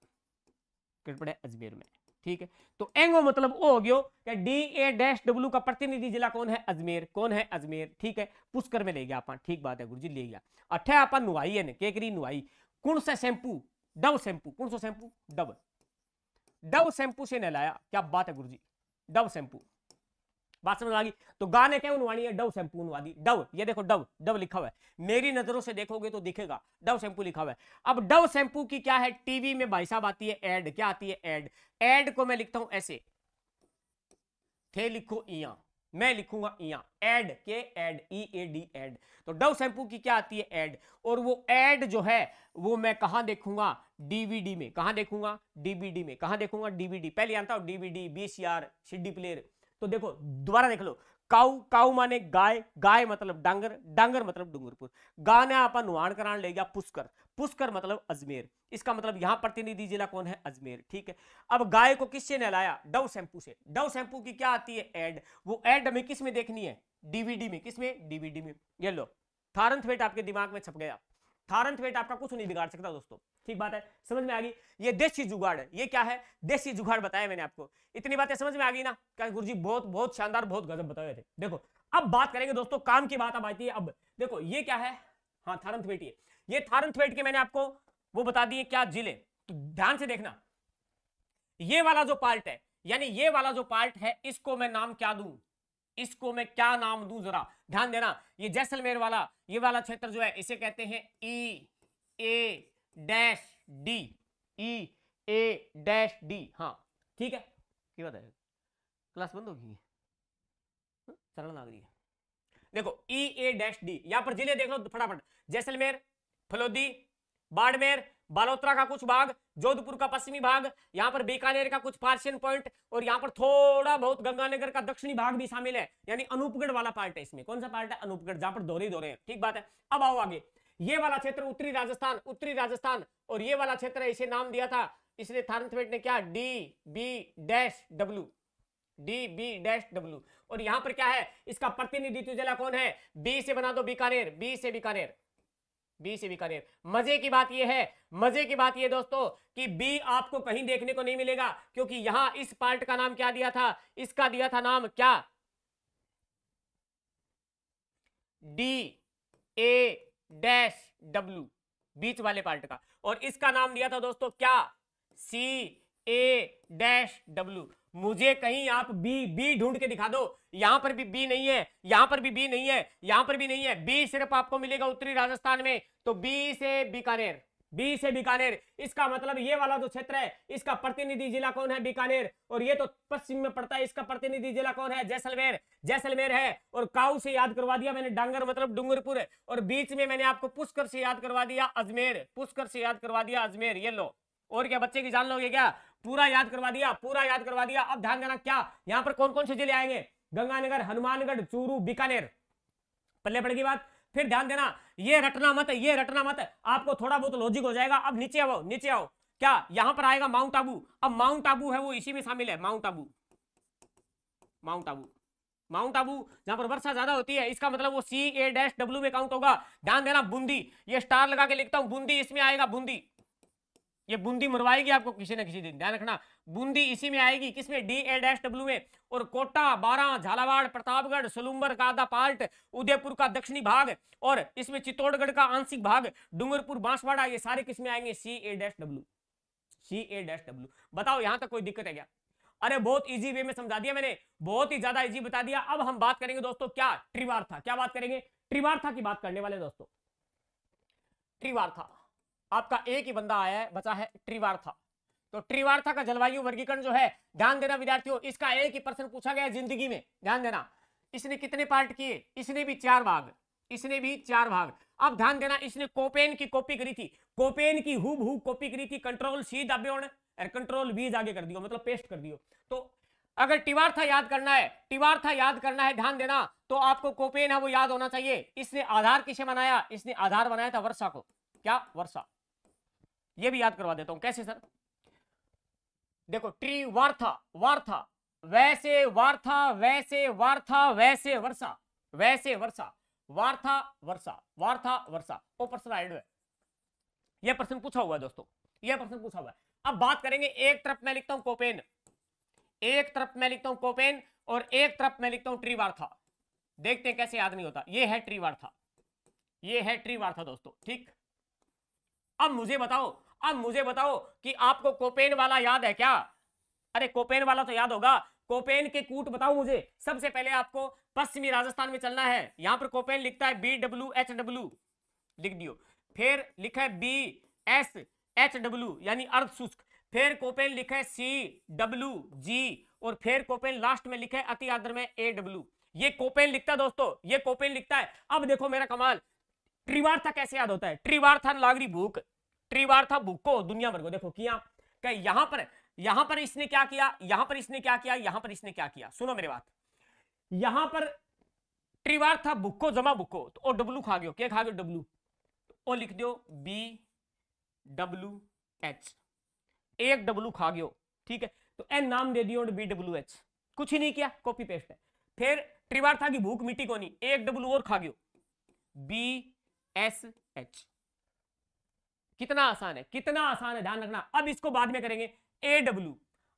कट पड़े अजमेर में, ठीक है। तो एंगो मतलब ओ हो गयो कि डी ए डैश डब्ल्यू का प्रतिनिधि जिला कौन है? अजमेर। कौन है? अजमेर, ठीक है। पुष्कर में ले गया अपन, ठीक बात है गुरुजी, ले गया। अठे अपन नुआई है, के करी नुआई, कौन सा शैम्पू? Dove shampoo. कौन सा शैम्पू? डव, डव शैम्पू से नहलाया, क्या बात है गुरुजी, डव शैम्पू। बात समझ आ गई? तो गाने क्या उनवानी है? डव शैम्पू उनवा दी। डव, ये देखो डव, डव लिखा हुआ है, मेरी नजरों से देखोगे तो दिखेगा डव शैम्पू लिखा हुआ है। अब डव शैम्पू की क्या है, टीवी में भाई साहब आती है एड, क्या आती है? एड। एड को मैं लिखता हूं ऐसे, थे लिखो इया, मैं लिखूंगा इया, एड के एड, ई ए डी एड। तो डव शैम्पू की क्या आती है? एड। और वो एड जो है वो मैं कहां देखूंगा? डीवीडी में। कहां देखूंगा? डीवीडी में। कहां देखूंगा? डीवीडी। पहले जानता हूं डीवीडी, बीसीआर, सीडी प्लेयर। तो देखो दोबारा देख लो, काऊ, काऊ माने गाय, गाय मतलब डांगर, डांगर मतलब डूंगरपुर। गाने अपन नुहान करान ले गया पुष्कर, पुष्कर मतलब अजमेर। इसका मतलब यहां प्रतिनिधि जिला कौन है? अजमेर, ठीक है। अब गाय को किससे नहलाया? डव शैम्पू से। डव शैम्पू की क्या आती है? एड। वो एड हमें किस में देखनी है? डीवीडी में। किस में? डीवीडी में। ये लो, थारनथवेट आपके दिमाग में छप गया। थारनथवेट आपका कुछ नहीं बिगाड़ सकता दोस्तों, ठीक बात है, समझ में आ गई? ये देसी जुगाड़ है। ये क्या है? देसी जुगाड़ बताया मैंने आपको। इतनी बातें समझ में आ गई ना? क्या गुरुजी बहुत बहुत शानदार, बहुत गजब बताए थे। देखो अब बात करेंगे दोस्तों, काम की बात अब आती है। अब देखो ये क्या है? हाँ थारनथवेट, ये थारनथवेट के मैंने आपको वो बता दिए क्या जिले, तो ध्यान से देखना। ये वाला जो पार्ट है, यानी ये वाला जो पार्ट है, इसको मैं नाम क्या दूं? इसको मैं क्या नाम दूं? जरा ध्यान देना। ये जैसलमेर वाला, ये वाला क्षेत्र जो है, इसे कहते हैं ई ए डैश डी, ई ए डैश डी। हाँ ठीक है, क्या बात है, क्लास बंद होगी, चलन आ गई है। देखो ई ए डैश डी, यहां पर जिले देख लो फटाफट, जैसलमेर, फलोदी, बाड़मेर, बालोतरा का कुछ भाग, जोधपुर का पश्चिमी भाग, यहां पर बीकानेर का कुछ पार्शियन पॉइंट, और यहां पर थोड़ा बहुत गंगानगर का दक्षिणी भाग भी शामिल है, यानी अनूपगढ़ वाला पार्ट है इसमें। कौन सा पार्ट है? अनूपगढ़, जहां पर दोहरे दोहरे हैं, ठीक बात है। अब आओ आगे, ये वाला क्षेत्र उत्तरी राजस्थान, उत्तरी राजस्थान, और ये वाला क्षेत्र है, इसे नाम दिया था, इसलिए थारनथवेट ने क्या? D B dash W, D B dash W. और यहां पर क्या है? इसका प्रतिनिधित्व जिला कौन है? बी से बना दो बीकानेर, बी से बीकानेर, बी से बीकानेर। मजे की बात यह है, मजे की बात यह दोस्तों कि बी आपको कहीं देखने को नहीं मिलेगा, क्योंकि यहां इस पार्ट का नाम क्या दिया था? इसका दिया था नाम क्या? डी ए डैश डब्ल्यू, बीच वाले पार्ट का। और इसका नाम दिया था दोस्तों क्या? सी ए डैश डब्ल्यू। मुझे कहीं आप बी, बी ढूंढ के दिखा दो। यहां पर भी बी नहीं है, यहां पर भी बी नहीं है, यहां पर भी नहीं है। बी सिर्फ आपको मिलेगा उत्तरी राजस्थान में। तो बी से बीकानेर, बी से बीकानेर, इसका मतलब ये वाला जो क्षेत्र है, इसका प्रतिनिधि जिला कौन है? बीकानेर। और ये तो पश्चिम में पड़ता है, इसका प्रतिनिधि जिला कौन है? जैसलमेर, जैसलमेर है। और काऊ से याद करवा दिया मैंने, डांगर मतलब डूंगरपुर। और बीच में मैंने आपको पुष्कर से याद करवा दिया अजमेर, पुष्कर से याद करवा दिया अजमेर। ये लो, और क्या बच्चे की जान लोगे क्या? पूरा याद करवा दिया, पूरा याद करवा दिया। अब ध्यान देना, क्या यहां पर कौन कौन से जिले आएंगे? गंगानगर, हनुमानगढ़, चूरू, बीकानेर। पल्ले पड़ गई बात। फिर ध्यान देना, ये रटना मत, ये रटना मत, आपको थोड़ा बहुत लॉजिक हो जाएगा। अब नीचे आओ, नीचे आओ, क्या यहां पर आएगा? माउंट आबू। अब माउंट आबू है वो इसी में शामिल है, mount Abu. Mount Abu. Mount Abu जहां पर वर्षा ज्यादा होती है, इसका मतलब वो CA-W में काउंट होगा। ध्यान देना, बूंदी, ये स्टार लगा के लिखता हूं, बूंदी इसमें आएगा, बूंदी, ये बूंदी मरवाएगी आपको किसी ना किसी दिन, ध्यान रखना। बूंदी इसी में आएगी, किसमें, DA-W में। और कोटा, बारां, झालावाड़, प्रतापगढ़, सलूम्बर का आधा पार्ट, उदयपुर का दक्षिणी भाग, और इसमें चित्तौड़गढ़ का आंशिक भाग, डूंगरपुर, बांसवाड़ा, ये सारे किसमें आएंगे, CA-W। CA-W। बताओ यहां तक कोई दिक्कत है क्या? अरे बहुत इजी वे में समझा दिया मैंने, बहुत ही ज्यादा इजी बता दिया। अब हम बात करेंगे दोस्तों क्या, त्रिवार्था। क्या बात करेंगे, त्रिवार्था की बात करने वाले दोस्तों। त्रिवार्था, आपका एक ही बंदा आया है, बचा है त्रिवार्था। तो त्रिवार्था का जलवायु वर्गीकरण जो है, ध्यान देना विद्यार्थियों, इसका एक ही प्रश्न पूछा गया जिंदगी में, ध्यान देना। इसने कितने पार्ट किए, इसने भी 4 भाग, इसने भी 4 भाग। अब ध्यान देना, इसने कोपेन की कॉपी करी थी, कोपेन की हूबहू कॉपी करी थी, Ctrl+C दबाओ और Ctrl+V आगे कर दियो, मतलब पेस्ट कर दियो। तो अगर त्रिवार्था याद करना है, त्रिवार्था याद करना है, ध्यान देना, तो आपको कोपेन है वो याद होना चाहिए। इसने आधार किसे बनाया, इसने आधार बनाया था वर्षा को, क्या, वर्षा। ये भी याद करवा देता हूं, कैसे सर, देखो, त्रिवार्था, वार्था, वैसे वार्था, वैसे वार्था, वैसे वर्षा, वैसे वर्षा, वार्था वर्षा, वार्था वर्षा। वो प्रश्न ऐड है, यह प्रश्न पूछा हुआ है दोस्तों, यह प्रश्न पूछा हुआ है। अब बात करेंगे, एक तरफ मैं लिखता हूं कोपेन, एक तरफ मैं लिखता हूं कोपेन, और एक तरफ मैं लिखता हूं त्रिवार्था। देखते हैं कैसे याद नहीं होता। ये है त्रिवार्था, ये है त्रिवार्था दोस्तों, ठीक। अब मुझे बताओ, अब मुझे बताओ कि आपको कोपेन वाला याद है क्या? अरे कोपेन वाला तो याद होगा, कोपेन के कूट बताओ मुझे। सबसे पहले आपको पश्चिमी राजस्थान में चलना है, यहां पर कोपेन लिखता है BWHW, लिख दियो। फिर लिखा है BSHW यानी अर्ध शुष्क, फिर कोपेन लिखा है CWG, और फिर कोपेन लास्ट में लिखा है अति आर्द्र में AW। ये कोपेन लिखता है दोस्तों, ये कोपेन लिखता है। अब देखो मेरा कमाल, त्रिवार्था कैसे याद होता है, त्रिवार्था लागरी भूख, त्रिवार्था भूख को दुनिया भर को देखो किया, यहां पर इसने क्या किया, यहां पर इसने क्या किया, यहां पर इसने क्या किया, सुनो मेरी बात। यहां पर त्रिवार्था भूखो जमा भूखो, तो ओ डब्लू खा गयो, क्या खा गयो, डब्लू, ओ लिख दो BWH, एक डब्लू खा गयो, ठीक है। तो एन नाम दे दियो BWH, कुछ ही नहीं किया, कॉपी पेस्ट है। फिर त्रिवार्था की भूख मिट्टी को नहीं, एक डब्लू और खा गयो, BSH। कितना आसान है, कितना आसान है, ध्यान रखना। अब इसको बाद में करेंगे AW।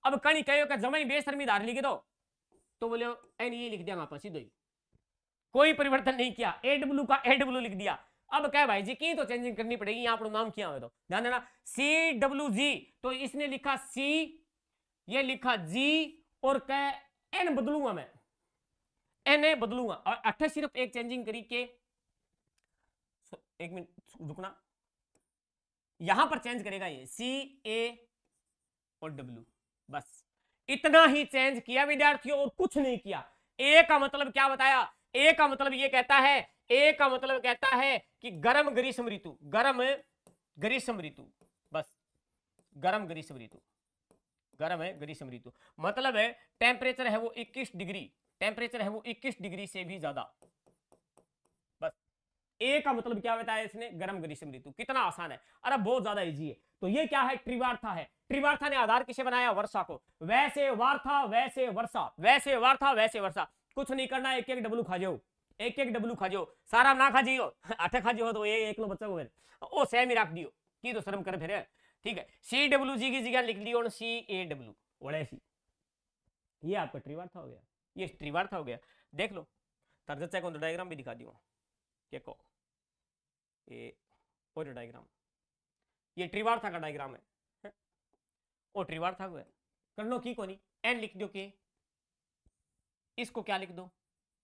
अब कहीं कहो का जमा ही बेशर्मी धार लिखे तो बोले एन ये लिख दिया वहां पर सीधो ही, कोई परिवर्तन नहीं किया, AW का AW लिख दिया। अब क्या भाई जी की तो चेंजिंग करनी पड़ेगी, यहाँ पर नाम किया हुआ तो ध्यान देना, CWG, तो इसने लिखा C, ये लिखा G, और कह एन बदलूंगा मैं, एन बदलूंगा, और 28 सिर्फ एक चेंजिंग करी के, एक मिनट रुकना, यहां पर चेंज करेगा ये CA और W, बस इतना ही चेंज किया विद्यार्थियों, और कुछ नहीं किया। ए का मतलब क्या बताया, ए का मतलब ये कहता है, ए का मतलब कहता है कि गर्म ग्रीष्म ऋतु, गर्म ग्रीष्म ऋतु, बस गर्म ग्रीष्म ऋतु, गर्म है ग्रीष्म ऋतु, मतलब है टेम्परेचर है वो 21 डिग्री, टेम्परेचर है वो 21 डिग्री से भी ज्यादा, बस। ए का मतलब क्या बताया इसने, गर्म ग्रीष्म ऋतु। कितना आसान है, अरे बहुत ज्यादा इजी है। तो ये क्या है, त्रिवार्था है। त्रिवार्था ने आधार किसे बनाया, वर्षा को, वैसे वार्था वैसे वर्षा, वैसे वार्था वैसे वर्षा। कुछ नहीं करना, एक एक डब्लू खा जाओ, एक एक डब्लू खा जाओ, सारा ना खा जियो, आठे खा जियो तो एक लो बच्चा को ओ सेम ही रख दियो, की तो शर्म कर फिर, ठीक है। CWG की जगह लिख लियो CAW, ओले सी, ये आपका त्रिवार्था हो गया, ये त्रिवार्था हो गया। देख लो तरजचा को डायग्राम भी दिखा दियो, देखो ये और डायग्राम, ये त्रिवार्था का डायग्राम है, और त्रिवार्था को है कर लो की कोनी, एन लिख दो के, इसको क्या लिख दो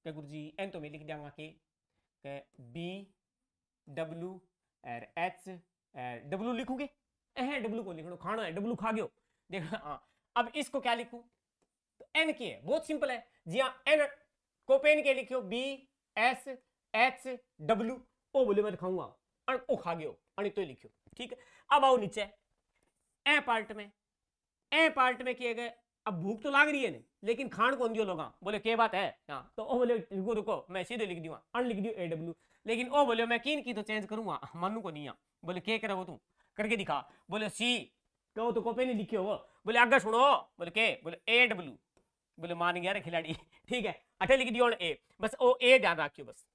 क्या गुरुजी, एन तो मैं लिख दूंगा के BW और H W लिखूंगे, डब्लू को लिखो, खाना है डब्लू खा गयो, देखो हाँ। अब इसको क्या लिखूं, तो एन के है, बहुत सिंपल है जी हाँ, एन कोपेन के लिखियो BSHW, ओ बोले मैं खाऊंगा, ओ खा गयो, तो लिखियो, ठीक है। अब आओ नीचे ए पार्ट में, ए पार्ट में किए गए, अब भूख तो लाग रही है नहीं, लेकिन खान कौन दियो लोग, बोले क्या बात है, हाँ तो ओ बोले रुको रुको मैं सीधे लिख दूंगा, अन लिख दियो AW, लेकिन ओ बोले मैं किन की तो चेंज करूंगा, मानू को नहीं, बोले क्या करे वो तू करके दिखा, बोले C कहो तो कोपे नहीं लिखे हो, बोले आगे सुनो, बोले के, बोले AW, बोले मान गया रे खिलाड़ी ठीक है, अठे लिख दियो ए, बस ओ ए ध्यान रखियो, बस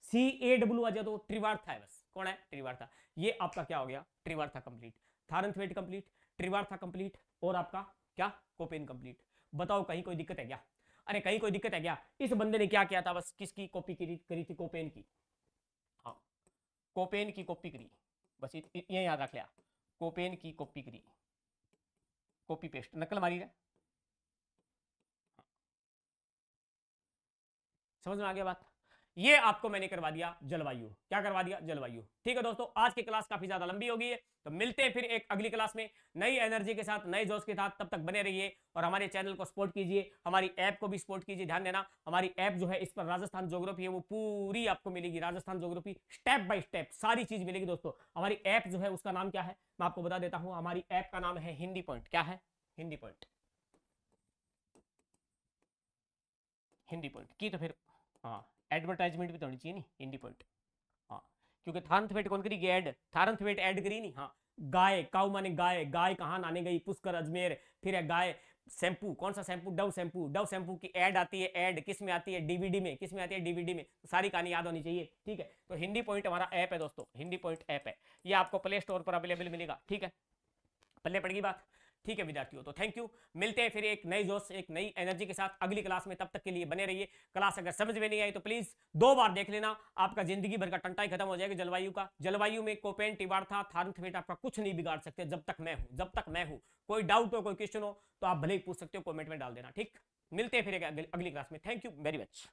CAW आ जाए तो त्रिवार्था है, बस कौन है त्रिवार्था। ये आपका क्या हो गया, त्रिवार्था कंप्लीट, थारनथवेट कंप्लीट, त्रिवार्था कंप्लीट, और आपका क्या कोपेन कंप्लीट। बताओ कहीं कोई दिक्कत है क्या, अरे कहीं कोई दिक्कत है क्या। इस बंदे ने क्या किया था, बस किसकी कॉपी करी थी, कोपेन की, हाँ कोपेन की कॉपी करी, बस ये याद रख लिया, कोपेन की कॉपी करी, कॉपी पेस्ट नकल मारी है, समझ में आ गया बात। ये आपको मैंने करवा दिया जलवायु, क्या करवा दिया, जलवायु। ठीक है दोस्तों, आज की क्लास काफी ज्यादा लंबी हो गई है, तो मिलते हैं फिर एक अगली क्लास में नई एनर्जी के साथ, नए जोश के साथ। तब तक बने रहिए और हमारे चैनल को सपोर्ट कीजिए, हमारी ऐप को भी सपोर्ट कीजिए। ध्यान देना हमारी ऐप जो है, इस पर राजस्थान ज्योग्राफी है वो पूरी आपको मिलेगी, Rajasthan geography step by step सारी चीज मिलेगी दोस्तों। हमारी ऐप जो है उसका नाम क्या है, मैं आपको बता देता हूं, हमारी ऐप का नाम है हिंदी पॉइंट। क्या है, हिंदी पॉइंट, हिंदी पॉइंट की तो फिर हाँ एडवर्टाइजमेंट भी तो होनी चाहिए नहीं, हिंदी पॉइंट, हाँ क्योंकि थारनथवेट कौन करी ऐड, थारनथवेट ऐड करी नहीं, हाँ गाय, काऊ माने गाय, गाय कहाँ नाने गई, पुष्कर अजमेर, फिर है गाय, शैम्पू कौन सा shampoo, Dove shampoo, Dove shampoo की ऐड आती है, ऐड किस में आती है, डीवीडी में, किस में आती है, डीवीडी में, सारी कहानी याद होनी चाहिए। ठीक है, तो हिंदी पॉइंट हमारा ऐप है दोस्तों, हिंदी पॉइंट ऐप है, ये आपको प्ले स्टोर पर अवेलेबल मिलेगा। ठीक है, पल्ले पड़ेगी बात। ठीक है विद्यार्थियों, तो थैंक यू, मिलते हैं फिर एक नई जोश, एक नई एनर्जी के साथ अगली क्लास में। तब तक के लिए बने रहिए। क्लास अगर समझ में नहीं आई तो प्लीज 2 बार देख लेना, आपका जिंदगी भर का टंटा ही खत्म हो जाएगा जलवायु का। जलवायु में कोपेन, टिबार्था, थारनथवेट आपका कुछ नहीं बिगाड़ सकते, जब तक मैं हूं, जब तक मैं हूं। कोई डाउट हो, कोई क्वेश्चन हो तो आप भले ही पूछ सकते हो, कमेंट में डाल देना। ठीक, मिलते हैं फिर अगली क्लास में। Thank you very much.